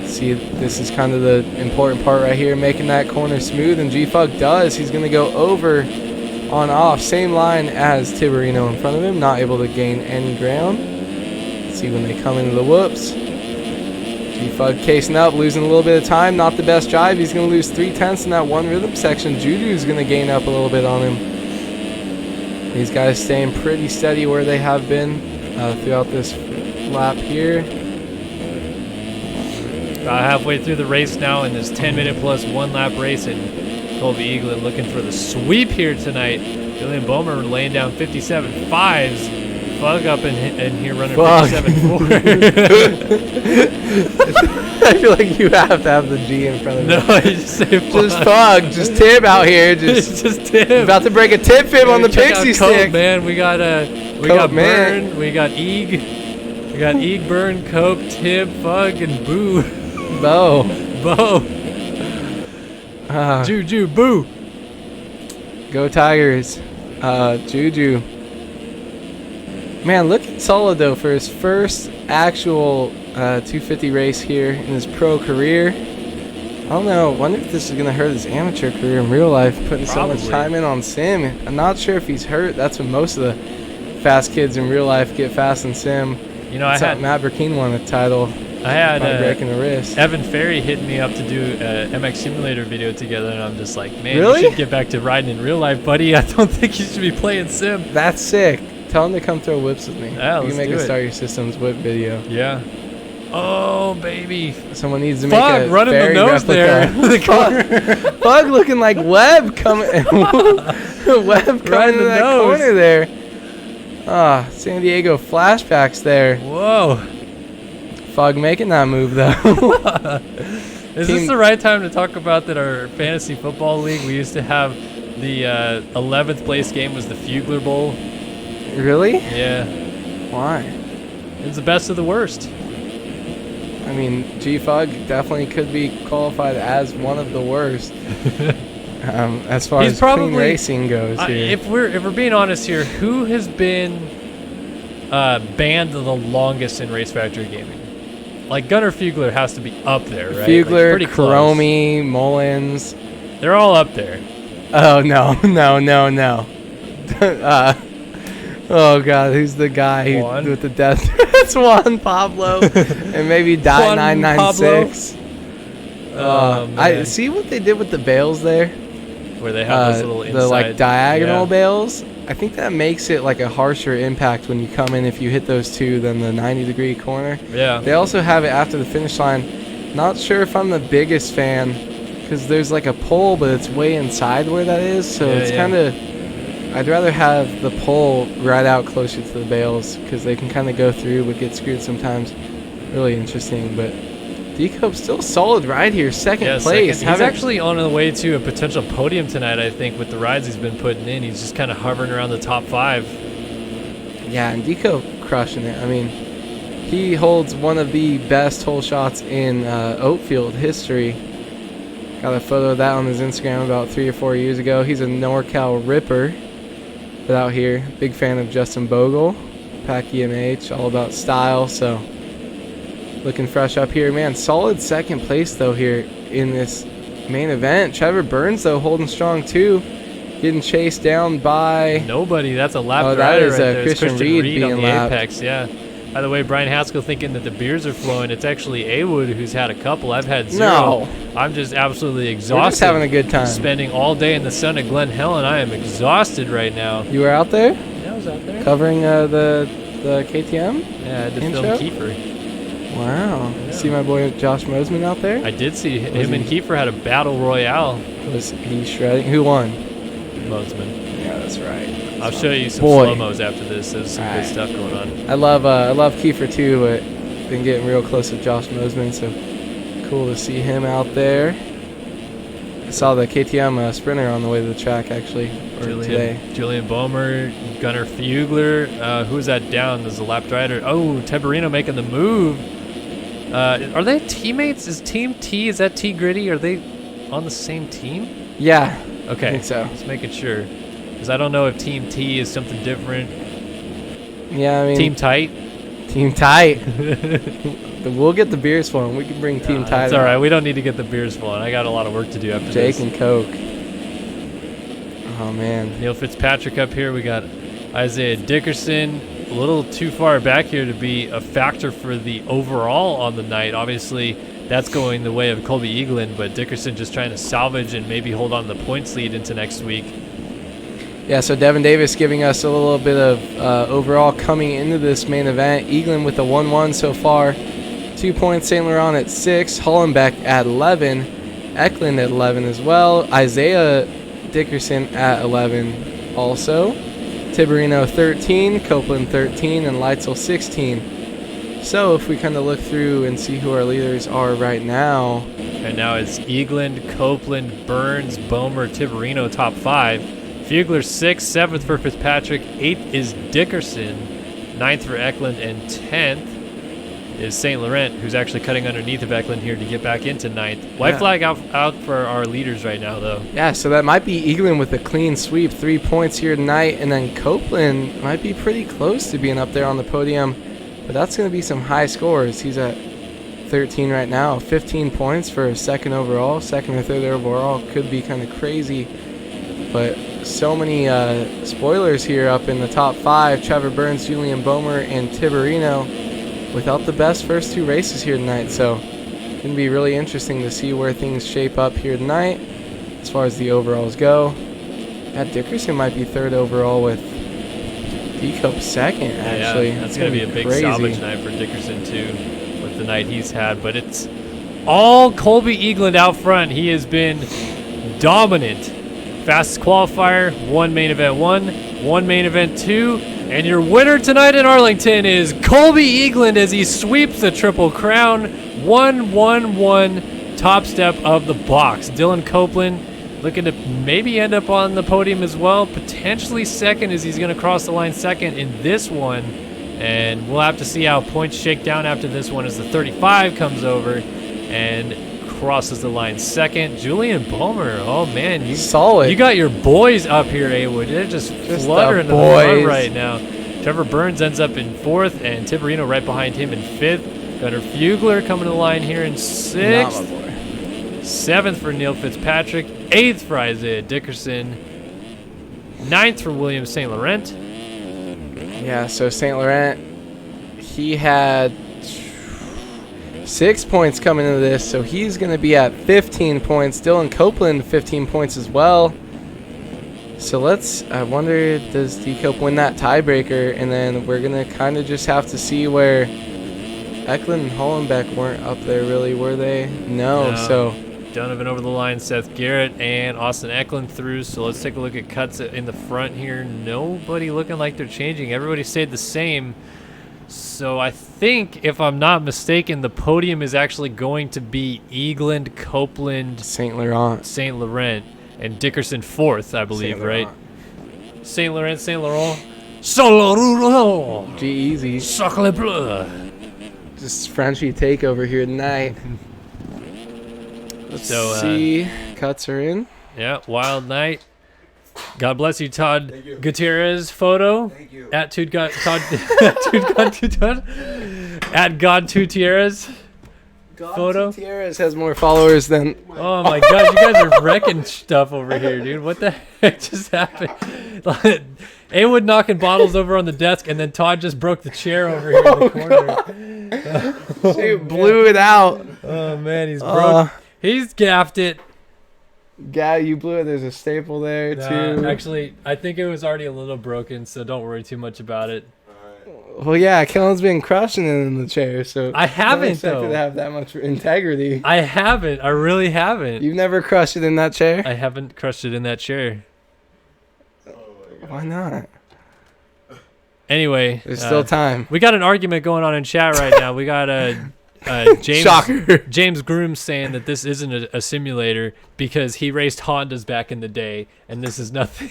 See, this is kind of the important part right here, making that corner smooth, and G-Fug does. He's going to go over on off, same line as Tiberino in front of him, not able to gain any ground. Let's see when they come into the whoops. G-Fug casing up, losing a little bit of time, not the best drive. He's going to lose 3/10 in that one rhythm section. Juju's going to gain up a little bit on him. These guys staying pretty steady where they have been throughout this lap here. About halfway through the race now in this 10-minute plus 1-lap race, and Colby Eagleton looking for the sweep here tonight. Julian Bomer laying down 57.5s. Fug up in here running 57.4. I feel like you have to have the G in front of it. No, you just say Fug. Just Fug. Just Tib out here. Just Tib. About to break a tip fib on the Check out pixie Cope, stick. man. We got Burn, we got Eag. We got Eag, Burn, Cope, Tib, Fug, and Boo. Bo. Juju, Boo. Go Tigers. Juju. Man, look at Solo though for his first actual 250 race here in his pro career. I don't know. I wonder if this is going to hurt his amateur career in real life, putting so much time in on sim. I'm not sure if he's hurt. That's when most of the fast kids in real life get fast in sim. You know, I had Matt Burkeen won a title. I had breaking a wrist. Evan Ferry hitting me up to do a MX Simulator video together, and I'm just like, man, really? You should get back to riding in real life, buddy. I don't think you should be playing sim. That's sick. Tell him to come throw whips with me. Yeah, you can make a Start Your Systems whip video. Yeah. Oh, baby. Someone needs to make Fug a running Ferry the nose replica. there. Fug looking like Webb coming. Webb coming in that corner there. Ah, San Diego flashbacks there. Whoa. Fug making that move though. Is this the right time to talk about that our fantasy football league, we used to have the 11th place game was the Fugler Bowl? Really? Yeah. Why? It's the best of the worst. I mean, G-Fug definitely could be qualified as one of the worst. As far He's as probably clean racing goes here. If we're being honest here, who has been banned the longest in Race Factory Gaming? Like Gunnar Fugler has to be up there, right? Fugler, like close. Cromie, Mullins. They're all up there. Oh, no. Oh, God. Who's the guy Juan? with the death? It's Juan Pablo. And maybe Die Juan 996. Man. I see what they did with the bales there. Where they have those little inside. The like diagonal yeah. bales. I think that makes it like a harsher impact when you come in if you hit those two than the 90-degree corner. Yeah. They also have it after the finish line. Not sure if I'm the biggest fan because there's like a pole, but it's way inside where that is. So it's kind of. I'd rather have the pole right out closer to the bales because they can kind of go through but get screwed sometimes. Really interesting, but Decope's still solid ride here, second place. He's actually on the way to a potential podium tonight, I think, with the rides he's been putting in. He's just kind of hovering around the top 5. Yeah, and Decope crushing it. I mean, he holds one of the best hole shots in Oatfield history. Got a photo of that on his Instagram about 3 or 4 years ago. He's a NorCal ripper. But out here, big fan of Justin Bogle, Pack EMH, all about style. So looking fresh up here, man. Solid second place though here in this main event. Trevor Burns though holding strong too, getting chased down by nobody. That's a lap that rider is right there. It's Christian Reed on being the lapped. apex. Yeah. By the way, Brian Haskell thinking that the beers are flowing. It's actually Awood who's had a couple. I've had 0. No. I'm just absolutely exhausted. We're just having a good time. Spending all day in the sun at Glen Helen. I am exhausted right now. You were out there? Yeah, I was out there. Covering the KTM? Yeah, I had to intro? film Kiefer. Wow. Yeah. See my boy Josh Mosman out there? I did see him and Kiefer had a battle royale. Was he shredding? Who won? Mosman. Yeah, that's right. I'll show you some Boy. slow-mos after this. There's some good stuff going on. I love Kiefer too, but been getting real close with Josh Mosman, so cool to see him out there. I saw the KTM sprinter on the way to the track actually today. Julian Bomer, Gunnar Fugler. Who's that down? There's a lap rider. Oh, Teberino making the move. Are they teammates? Is Team T, is that T Gritty? Are they on the same team? Yeah. Okay. I think so. Just making sure. Because I don't know if Team T is something different. Yeah, I mean. Team Tight. Team Tight. We'll get the beers for him. We can bring Team Tight. That's all right. We don't need to get the beers flowing. I got a lot of work to do after Jake this. and Coke. Oh, man. Neil Fitzpatrick up here. We got Isaiah Dickerson. A little too far back here to be a factor for the overall on the night. Obviously, that's going the way of Colby Eaglin, but Dickerson just trying to salvage and maybe hold on to the points lead into next week. Yeah, so Devin Davis giving us a little bit of overall coming into this main event. Eaglin with a 1-1 so far. 2 points, St. Laurent at 6. Hollenbeck at 11. Eklund at 11 as well. Isaiah Dickerson at 11 also. Tiberino 13. Copeland 13. And Leitzel 16. So if we kind of look through and see who our leaders are right now. Right now it's Eaglin, Copeland, Burns, Bomer, Tiberino top 5. Fugler 6th, 7th for Fitzpatrick, 8th is Dickerson, 9th for Eklund, and 10th is St. Laurent, who's actually cutting underneath of Eklund here to get back into 9th. White flag out for our leaders right now, though. Yeah, so that might be Eaglin with a clean sweep, 3 points here tonight, and then Copeland might be pretty close to being up there on the podium, but that's going to be some high scores. He's at 13 right now, 15 points for second overall, second or third overall could be kind of crazy, but so many spoilers here up in the top 5. Trevor Burns, Julian Bomer, and Tiberino without the best first 2 races here tonight. So it's going to be really interesting to see where things shape up here tonight as far as the overalls go. Dickerson might be third overall with Decope second, actually. Yeah, that's going to be a big crazy salvage night for Dickerson, too, with the night he's had. But it's all Colby Eaglin out front. He has been dominant. Fastest qualifier, 1 main event 1, 1 main event 2, and your winner tonight in Arlington is Colby Eaglin as he sweeps the Triple Crown, 1-1-1 top step of the box. Dylan Copeland looking to maybe end up on the podium as well, potentially second as he's going to cross the line second in this one, and we'll have to see how points shake down after this one as the 35 comes over, and crosses the line second. Julian Bomer, oh man, you Solid. You got your boys up here, Awood. They're just fluttering the in the run boys. right now. Trevor Burns ends up in 4th, and Tiberino right behind him in 5th. Gunnar Fugler coming to the line here in Not 6th. my boy. 7th for Neil Fitzpatrick. 8th for Isaiah Dickerson. 9th for William St. Laurent. Yeah, so St. Laurent, he had 6 points coming into this, so he's going to be at 15 points. Dylan Copeland, 15 points as well. So I wonder, does D-Cope win that tiebreaker? And then we're going to kind of just have to see where Eklund and Hollenbeck weren't up there really, were they? No. So Donovan over the line, Seth Garrett and Austin Eklund through. So let's take a look at cuts in the front here. Nobody looking like they're changing. Everybody stayed the same. So I think, if I'm not mistaken, the podium is actually going to be Eagland, Copeland, St. Laurent. St. Laurent, and Dickerson 4th, I believe, St. right? Laurent. St. Laurent, St. Laurent. St. Laurent. G-Easy. Sacre bleu. Just Frenchy take over here tonight. Let's see. Cuts are in. Yeah, wild night. God bless you, Todd Gutierrez photo. Thank you. At Todd at God Gutierrez photo. Gutierrez has more followers than. Oh my gosh, you guys are wrecking stuff over here, dude. What the heck just happened? Awood knocking bottles over on the desk, and then Todd just broke the chair over here in the corner. He blew it out. Oh man, he's broke. He's gaffed it. You blew it. There's a staple there too. Actually, I think it was already a little broken, so don't worry too much about it. Well, yeah, Kellen's been crushing it in the chair, so I haven't, don't expect it though. to have that much integrity. I haven't. I really haven't. You've never crushed it in that chair? I haven't crushed it in that chair. Why not? Anyway, There's still time. we got an argument going on in chat right now. We got James Shocker. James Groom saying that this isn't a simulator because he raced Hondas back in the day, and this is nothing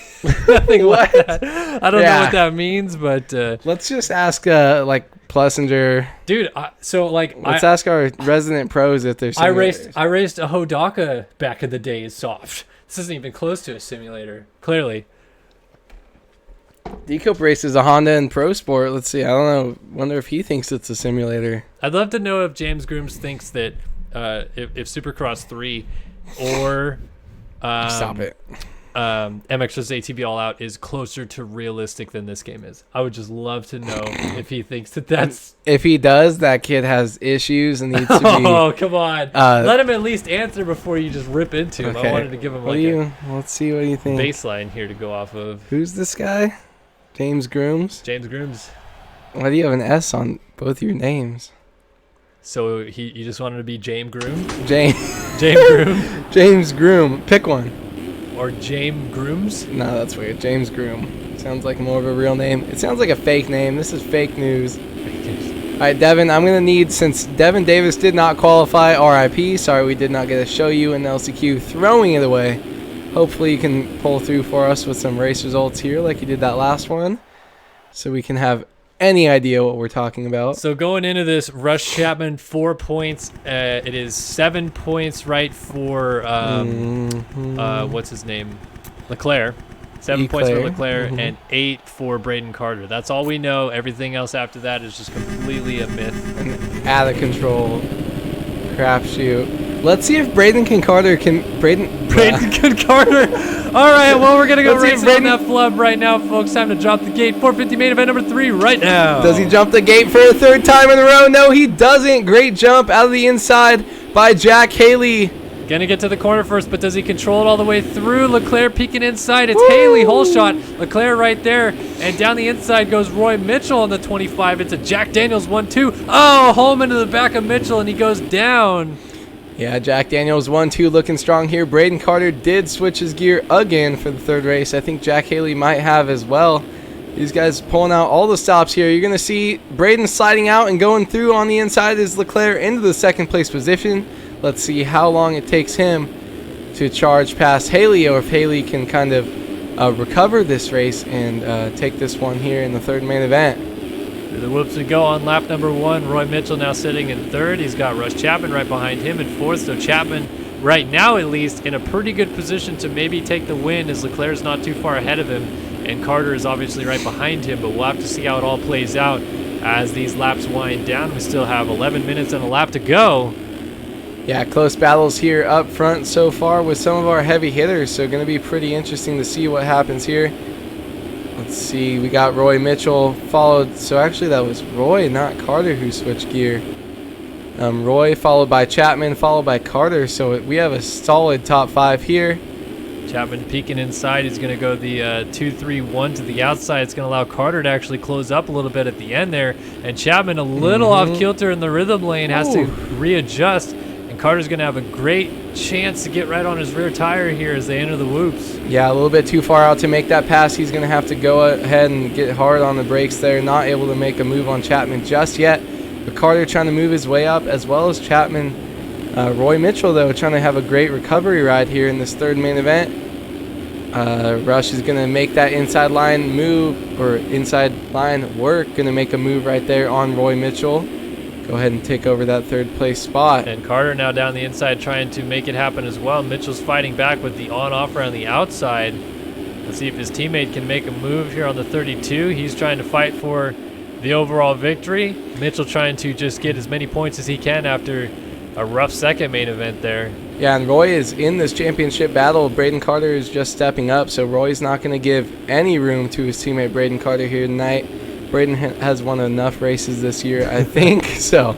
like that. I don't know what that means, but Let's just ask Plessinger. dude, Let's ask our resident pros if they're simulators. I raced a Hodaka back in the day. It's soft. This isn't even close to a simulator. Clearly. D-Cope races a Honda in Pro Sport. Let's see. I don't know. Wonder if he thinks it's a simulator. I'd love to know if James Grooms thinks that if Supercross 3 or Stop it. MX's ATV All Out is closer to realistic than this game is. I would just love to know if he thinks that's... If he does, that kid has issues and needs to be... Oh, come on. Let him at least answer before you just rip into him. Okay. I wanted to give him Let's see what you think. baseline here to go off of. Who's this guy? James Grooms? James Grooms. Why do you have an S on both your names? So you just wanted to be James Groom? James Groom? James Groom. Pick one. Or James Grooms? No, that's weird. James Groom. Sounds like more of a real name. It sounds like a fake name. This is fake news. All right, Devin, I'm going to need, since Devin Davis did not qualify, RIP. Sorry, we did not get to show you in LCQ throwing it away. Hopefully you can pull through for us with some race results here like you did that last one, so we can have any idea what we're talking about. So going into this, Rush Chapman 4 points. It is 7 points right for what's his name, Leclerc. 7 points for Leclerc and 8 for Brayden Carter. That's all we know. Everything else after that is just completely a myth. An out of control crapshoot. Let's see if Braden Carter can... Braden Carter. All right, well, we're going to go Let's see if racing on that flub right now, folks. Time to drop the gate. 450 main event number 3 right now. Does he jump the gate for a third time in a row? No, he doesn't. Great jump out of the inside by Jack Haley. Going to get to the corner first, but does he control it all the way through? Leclerc peeking inside. It's Haley, hole shot. Leclerc right there. And down the inside goes Roy Mitchell on the 25. It's a Jack Daniels 1-2. Oh, Holman to the back of Mitchell, and he goes down. Yeah, Jack Daniels 1-2 looking strong here. Brayden Carter did switch his gear again for the third race. I think Jack Haley might have as well. These guys pulling out all the stops here. You're going to see Brayden sliding out and going through on the inside as Leclerc into the second place position. Let's see how long it takes him to charge past Haley, or if Haley can kind of recover this race and take this one here in the third main event. Through the whoops we go on lap number 1. Roy Mitchell now sitting in 3rd. He's got Russ Chapman right behind him in 4th. So Chapman, right now at least, in a pretty good position to maybe take the win, as Leclerc's not too far ahead of him. And Carter is obviously right behind him, but we'll have to see how it all plays out as these laps wind down. We still have 11 minutes and a lap to go. Yeah, close battles here up front so far with some of our heavy hitters, so going to be pretty interesting to see what happens here. Let's see, we got Roy Mitchell followed, so actually that was Roy, not Carter, who switched gear. Roy followed by Chapman, followed by Carter, so we have a solid top 5 here. Chapman peeking inside. He's going to go the 2-3-1 to the outside. It's going to allow Carter to actually close up a little bit at the end there. And Chapman a little off kilter in the rhythm lane, has to readjust. And Carter's going to have a great chance to get right on his rear tire here as they enter the whoops. Yeah, a little bit too far out to make that pass. He's going to have to go ahead and get hard on the brakes there. Not able to make a move on Chapman just yet. But Carter trying to move his way up, as well as Chapman. Roy Mitchell, though, trying to have a great recovery ride here in this 3rd main event. Rush is going to make that inside line move, or inside line work. Going to make a move right there on Roy Mitchell. Go ahead and take over that 3rd place spot. And Carter now down the inside trying to make it happen as well. Mitchell's fighting back with the on-off around the outside. Let's see if his teammate can make a move here on the 32. He's trying to fight for the overall victory. Mitchell trying to just get as many points as he can after a rough 2nd main event there. Yeah, and Roy is in this championship battle. Brayden Carter is just stepping up, so Roy's not going to give any room to his teammate Brayden Carter here tonight. Brayden has won enough races this year, I think, so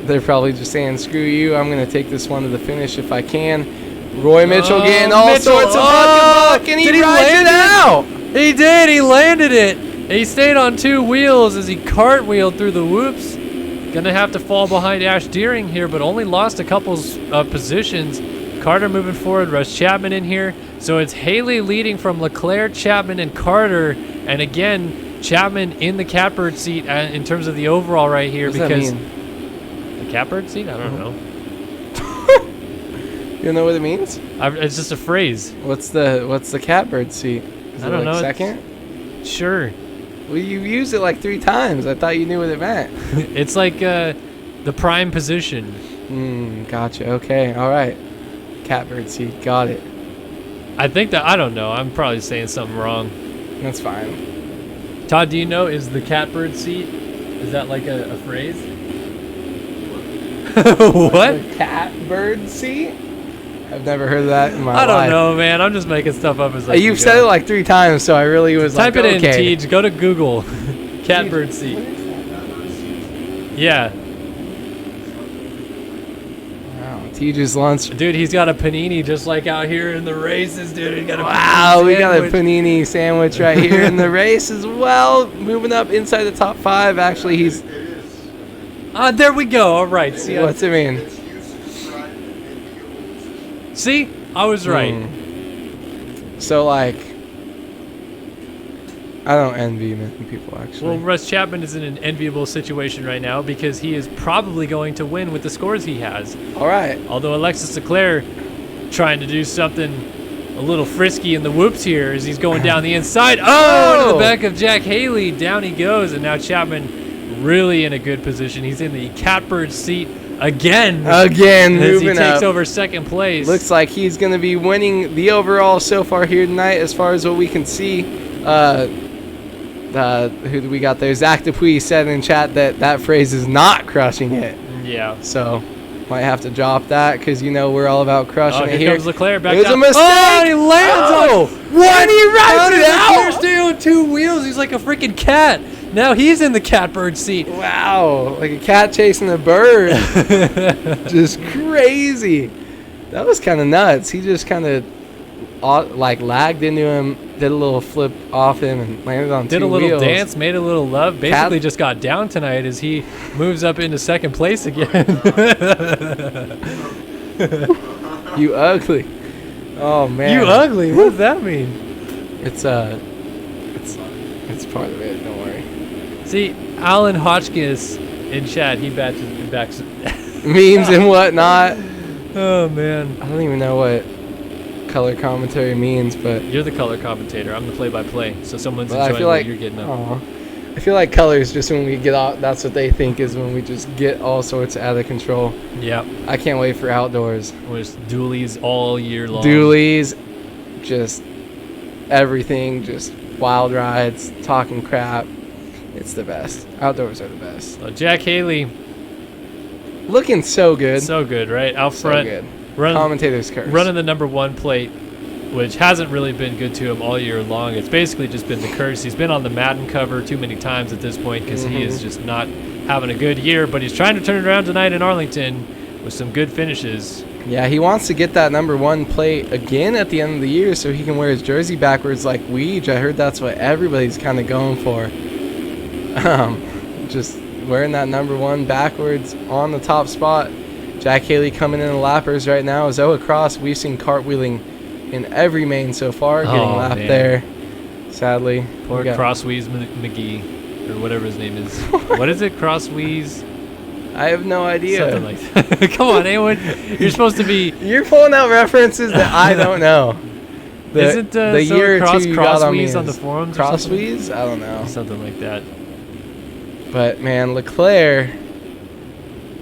they're probably just saying, screw you, I'm going to take this one to the finish if I can. Roy Mitchell getting all sorts of buck, and he rides it out. He did. He landed it. He stayed on 2 wheels as he cartwheeled through the whoops. Gonna have to fall behind Ash Deering here, but only lost a couple positions. Carter moving forward, Russ Chapman in here. So it's Haley leading from Leclerc, Chapman, and Carter. And again, Chapman in the catbird seat in terms of the overall right here. What does because that mean? The catbird seat? I don't know. You don't know what it means? It's just a phrase. What's the catbird seat? Is I don't know. 2nd? Sure. Well, you used it like 3 times. I thought you knew what it meant. It's like the prime position. Gotcha. Okay. All right. Catbird seat. Got it. I think that, I don't know. I'm probably saying something wrong. That's fine. Todd, do you know, is the catbird seat, is that like a phrase? What? The catbird seat? I've never heard of that in my life. I don't know, man. I'm just making stuff up as I You've said it like 3 times, so I really was Type like, it in, okay. Tej. Go to Google. Catbird seat. Yeah. Wow, Tej's lunch. Dude, he's got a panini just like out here in the races, dude. He's got a Wow, panini we got a sandwich. panini sandwich right here in the race as well. Moving up inside the top 5. Actually, he's... There we go. All right. See, What's it mean? See? I was right. So, like... I don't envy many people, actually. Well, Russ Chapman is in an enviable situation right now because he is probably going to win with the scores he has. All right. Although Alexis Leclerc trying to do something a little frisky in the whoops here as he's going down the inside. Oh, into the back of Jack Haley. Down he goes, and now Chapman really in a good position. He's in the catbird seat again. Again, as moving he takes up. over 2nd place. Looks like he's going to be winning the overall so far here tonight as far as what we can see. Who do we got there? Zach Dupuis said in chat that phrase is not crushing it. Yeah. So might have to drop that because, you know, we're all about crushing it Here here. comes Leclerc back It was down. a mistake. Oh, he lands on What? He rides it Leclerc out. stay on 2 wheels. He's like a freaking cat. Now he's in the catbird seat. Wow. Like a cat chasing a bird. Just crazy. That was kind of nuts. He just kind of like lagged into him, did a little flip off him, and landed on 2 wheels. Did a little dance, made a little love. Basically just got down tonight as he moves up into 2nd place again. You ugly. Oh, man. You ugly? What does that mean? It's part of it. Don't worry. See, Alan Hotchkiss in chat, he backs. Memes and whatnot. Oh, man. I don't even know what color commentary means, but You're the color commentator. I'm the play-by-play. So someone's I enjoying feel what like you're getting up. aw. I feel like colors, just when we get out, that's what they think is when we just get all sorts out of control. Yep. I can't wait for outdoors. With dualies all year long. Dualies, just everything, just wild rides, talking crap. It's the best. Outdoors are the best. Jack Haley. Looking so good. So good, right? Out So front. good. Running, Commentator's curse. running the number 1 plate, which hasn't really been good to him all year long. It's basically just been the curse. He's been on the Madden cover too many times at this point because he is just not having a good year, but he's trying to turn it around tonight in Arlington with some good finishes. Yeah, he wants to get that number 1 plate again at the end of the year so he can wear his jersey backwards like Weege. I heard that's what everybody's kind of going for. Just wearing that number 1 backwards on the top spot. Jack Haley coming in the lappers right now. Zoe across. We've seen cartwheeling in every main so far, getting lapped man. there. Sadly. Poor We got- Crossweeze McGee, or whatever his name is. What is it? Crossweeze? I have no idea. Something like that. Come on, Awen. You're supposed to be. You're pulling out references that I don't know. Isn't the so year or cross two you got on me Crossweeze on the is forums? or something? Crossweeze? I don't know. Something like that. But man, Leclerc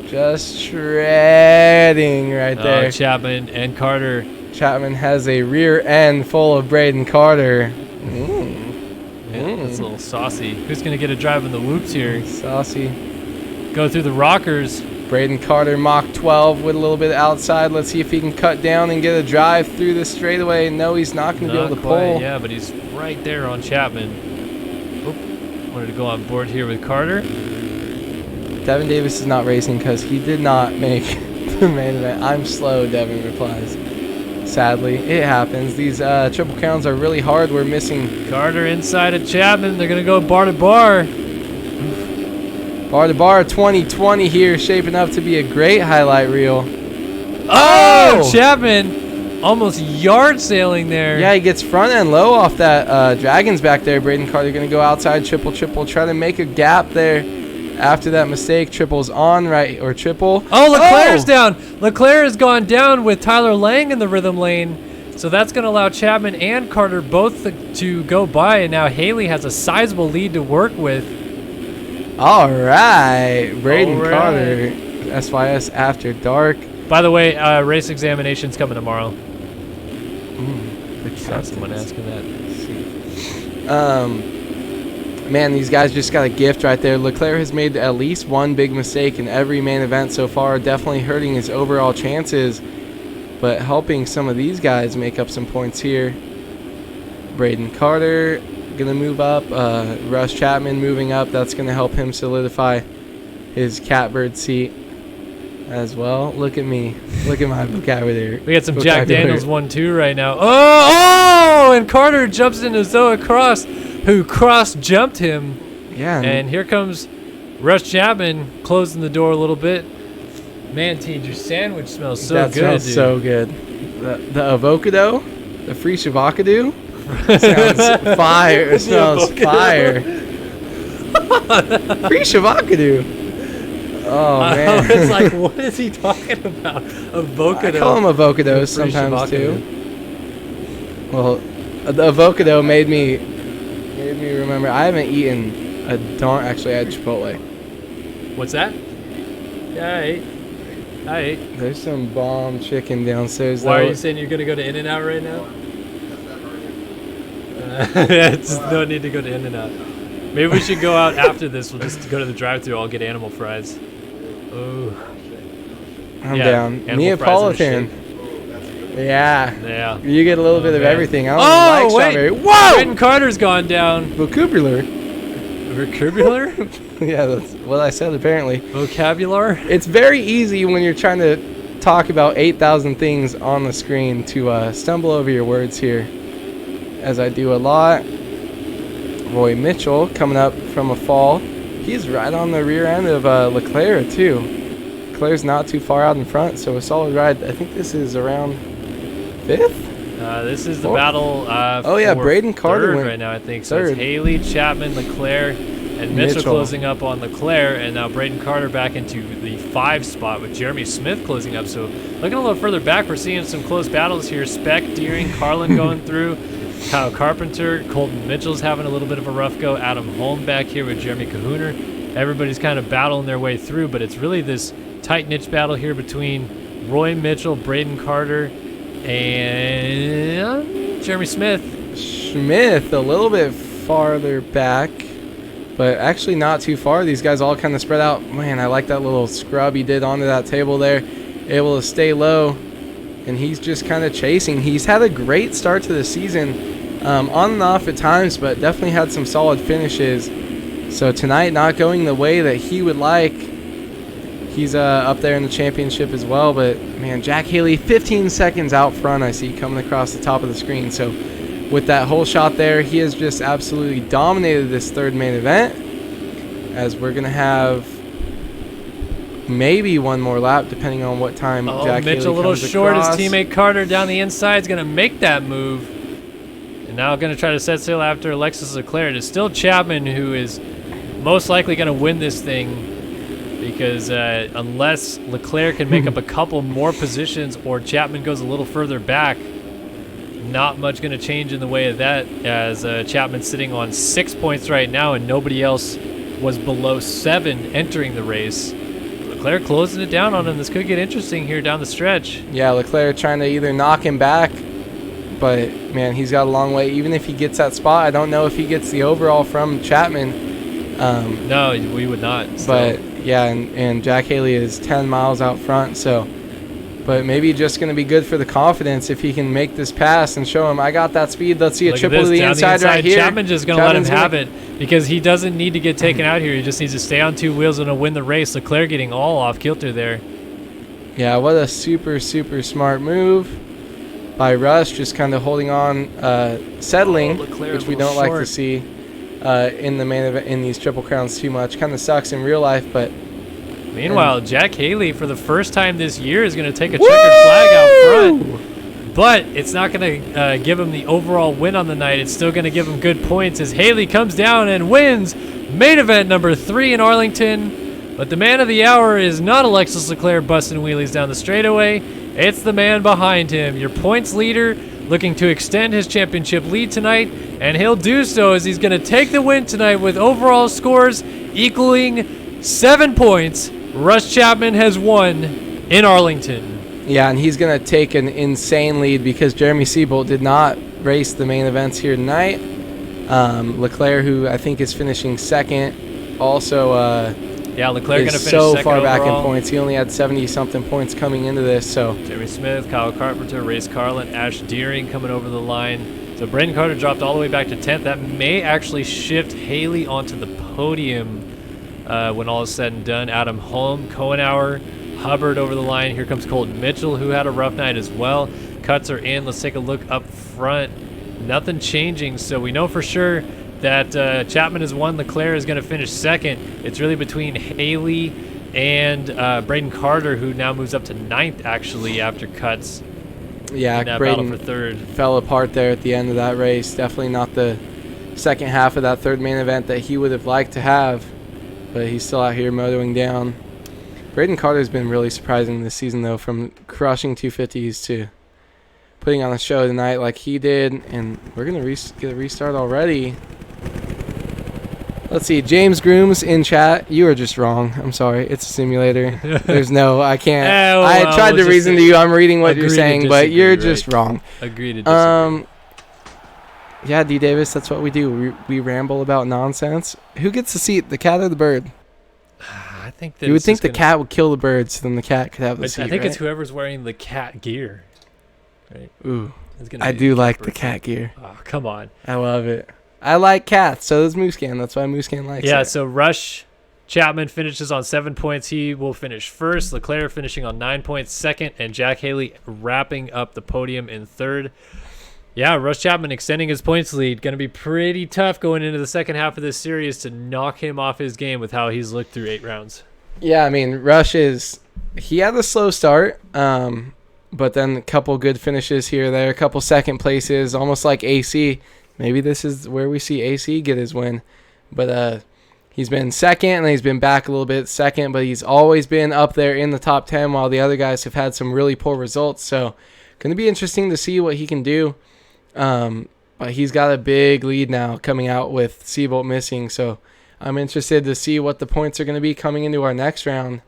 just shredding right there. Chapman and Carter. Chapman has a rear end full of Brayden Carter. Yeah, that's a little saucy. Who's going to get a drive in the whoops here? Saucy. Go through the rockers. Brayden Carter Mach 12 with a little bit outside. Let's see if he can cut down and get a drive through the straightaway. No, he's not going to be able to pull. Yeah, but he's right there on Chapman. Oop. Wanted to go on board here with Carter. Devin Davis is not racing because he did not make the main event. I'm slow, Devin replies. Sadly, it happens. These Triple Crowns are really hard. We're missing Carter inside of Chapman. They're going to go bar to bar. bar to bar 2020 here, shaping up to be a great highlight reel. Oh! Chapman almost yard sailing there. Yeah, he gets front end low off that Dragons back there. Brayden Carter going to go outside, triple, try to make a gap there. After that mistake, triple's on, right, or triple. Oh, Leclerc's down. Leclerc has gone down with Tyler Lang in the rhythm lane. So that's going to allow Chapman and Carter both to go by. And now Haley has a sizable lead to work with. All right. Brayden All right. Carter, SYS After Dark. By the way, race examination's coming tomorrow. Saw someone asking that. Man, these guys just got a gift right there. Leclerc has made at least one big mistake in every main event so far, definitely hurting his overall chances, but helping some of these guys make up some points here. Brayden Carter going to move up. Russ Chapman moving up. That's going to help him solidify his catbird seat as well. Look at me. Look at my vocabulary. We got some Jack Daniels 1-2 right now. Oh! And Carter jumps into Zoe Cross, who cross-jumped him. Yeah. And here comes Russ Chapman closing the door a little bit. Man, Teej, your sandwich smells so that good, smells dude. so good. The avocado, the free shavacado, sounds fire. It smells fire. Free shavacado. Oh, man. It's like, what is he talking about? Avocado. I call them avocados Free sometimes, shavacado. too. Well, the avocado made me remember. I haven't eaten a darn. Actually, I had Chipotle. What's that? Yeah, I ate. There's some bomb chicken downstairs. Why are though. you saying you're going to go to In-N-Out right now? It's no need to go to In-N-Out. Maybe we should go out after this. We'll just go to the drive-thru. I'll get animal fries. Oh. I'm Yeah, down. animal fries are Neapolitan. Yeah. Yeah. You get a little bit of man. everything. I don't Oh, like wait. strawberry. Whoa! Braden Carter's gone down. Vocabulary. Vocabulary? Yeah, that's what I said apparently. Vocabulary? It's very easy when you're trying to talk about 8,000 things on the screen to stumble over your words here, as I do a lot. Roy Mitchell coming up from a fall. He's right on the rear end of Leclerc, too. Leclerc's not too far out in front, so a solid ride. I think this is around 5th? This is the Fourth? battle Oh, yeah, for Brayden Carter third went right now, I think. So third. it's Haley, Chapman, Leclerc, and Mitchell closing up on Leclerc, and now Brayden Carter back into the 5 spot with Jeremy Smith closing up. So looking a little further back, we're seeing some close battles here. Speck, Deering, Carlin going through. Kyle Carpenter. Colton Mitchell's having a little bit of a rough go. Adam Holm back here with Jeremy Kahooner. Everybody's kind of battling their way through, but it's really this tight niche battle here between Roy Mitchell, Brayden Carter, and Jeremy Smith. Smith a little bit farther back, but actually not too far. These guys all kind of spread out. Man, I like that little scrub he did onto that table there. Able to stay low, and he's just kind of chasing. He's had a great start to the season, on and off at times, but definitely had some solid finishes. So tonight not going the way that he would like. He's up there in the championship as well, but man, Jack Haley 15 seconds out front I see coming across the top of the screen. So with that whole shot there, he has just absolutely dominated this third main event, as we're going to have maybe one more lap depending on what time Jack Haley Mitch a little comes short. across. His teammate Carter down the inside is going to make that move. And now going to try to set sail after Alexis Leclerc. It is still Chapman who is most likely going to win this thing, because unless Leclerc can make up a couple more positions or Chapman goes a little further back, not much going to change in the way of that, as Chapman's sitting on 6 points right now and nobody else was below 7 entering the race. Leclerc closing it down on him. This could get interesting here down the stretch. Yeah, Leclerc trying to either knock him back, but man, he's got a long way. Even if he gets that spot, I don't know if he gets the overall from Chapman. No, we would not. But yeah, and Jack Haley is 10 miles out front, so. But maybe just going to be good for the confidence if he can make this pass and show him, I got that speed. Let's see a triple to the inside right here. Chapman just going to let him have it, because he doesn't need to get taken out here. He just needs to stay on 2 wheels and win the race. Leclerc getting all off kilter there. Yeah, what a super, super smart move by Rush, just kind of holding on, settling, which we don't like to see in the main event, in these Triple Crowns too much. Kind of sucks in real life, but... Meanwhile, Jack Haley, for the first time this year, is going to take a checkered flag out front. But it's not going to give him the overall win on the night. It's still going to give him good points as Haley comes down and wins main event number 3 in Arlington. But the man of the hour is not Alexis Leclerc busting wheelies down the straightaway. It's the man behind him, your points leader, looking to extend his championship lead tonight. And he'll do so as he's going to take the win tonight with overall scores equaling 7 points. Russ Chapman has won in Arlington. Yeah, and he's going to take an insane lead because Jeremy Siebold did not race the main events here tonight. Leclerc, who I think is finishing second, also yeah, Leclerc going to finish so second far back in overall. points. He only had 70-something points coming into this. So Jeremy Smith, Kyle Carpenter, Race Carlin, Ash Deering coming over the line. So Braden Carter dropped all the way back to 10th. That may actually shift Haley onto the podium when all is said and done. Adam Holm, Cohen, Hubbard over the line. Here comes Colton Mitchell, who had a rough night as well. Cuts are in. Let's take a look up front. Nothing changing, so we know for sure that Chapman has won. Leclerc is going to finish second. It's really between Haley and Brayden Carter, who now moves up to 9th, actually, after cuts. yeah, in that battle Brayden for third. fell apart there at the end of that race. Definitely not the second half of that third main event that he would have liked to have, but he's still out here motoing down. Brayden Carter's been really surprising this season, though, from crushing 250s to putting on a show tonight like he did. And we're going to get a restart already. Let's see. James Grooms in chat. You are just wrong. I'm sorry. It's a simulator. There's no, I can't. I tried to reason to you. I'm reading what you're saying, but you're just wrong. Agree to disagree. Yeah, D. Davis, that's what we do. We ramble about nonsense. Who gets the seat, the cat or the bird? I think that You would it's think just the gonna- cat would kill the bird, so then the cat could have the seat, I think right? it's whoever's wearing the cat gear. Right? Ooh, It's gonna I be do cat like the birthday. cat gear. Oh, come on. I love it. I like cats. So does Moosecan. That's why Moosecan likes Yeah, it. so Rush Chapman finishes on 7 points. He will finish first. Leclerc finishing on 9 points second, and Jack Haley wrapping up the podium in third. Yeah, Rush Chapman extending his points lead. Going to be pretty tough going into the second half of this series to knock him off his game with how he's looked through 8 rounds. Yeah, I mean, Rush he had a slow start, but then a couple good finishes here or there, a couple second places, almost like AC. Maybe this is where we see AC get his win. But he's been second, and he's been back a little bit second, but he's always been up there in the top 10 while the other guys have had some really poor results. So going to be interesting to see what he can do. But he's got a big lead now coming out with Seabolt missing. So I'm interested to see what the points are going to be coming into our next round.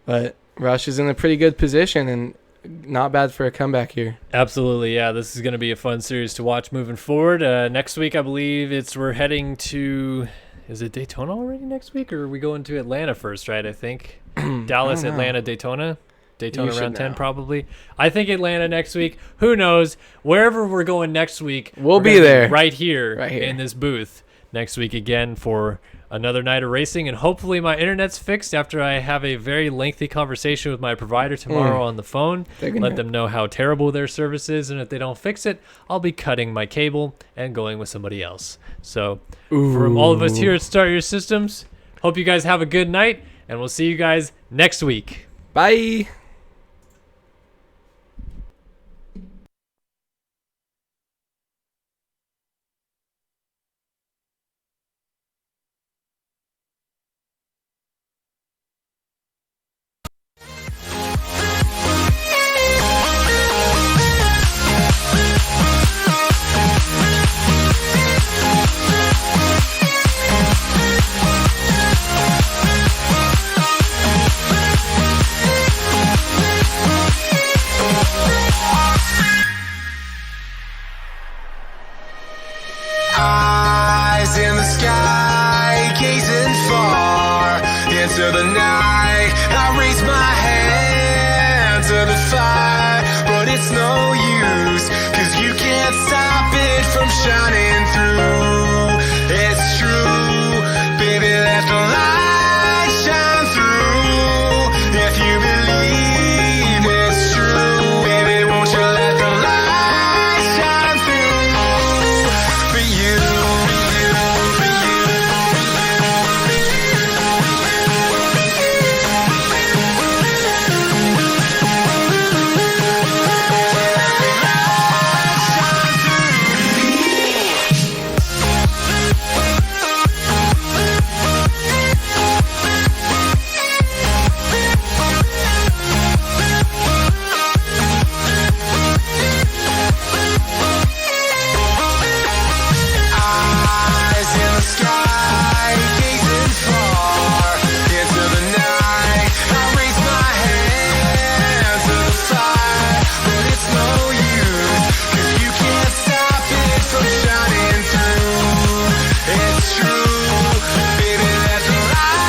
But Rush is in a pretty good position and not bad for a comeback here. Absolutely, yeah. This is going to be a fun series to watch moving forward. Next week, I believe we're heading to... Is it Daytona already next week, or are we going to Atlanta first, right, I think? Dallas, Atlanta, Daytona. Daytona round 10 probably. I think Atlanta next week. Who knows? Wherever we're going next week, we'll be there. Right here in this booth next week again for another night of racing. And hopefully my internet's fixed after I have a very lengthy conversation with my provider tomorrow on the phone. Let them know how terrible their service is. And if they don't fix it, I'll be cutting my cable and going with somebody else. So from all of us here at Start Your Systems, hope you guys have a good night. And we'll see you guys next week. Bye. Eyes in the sky, gazing far into the night. I raise my hand to the fire, but it's no use, 'cause you can't stop it from shining through.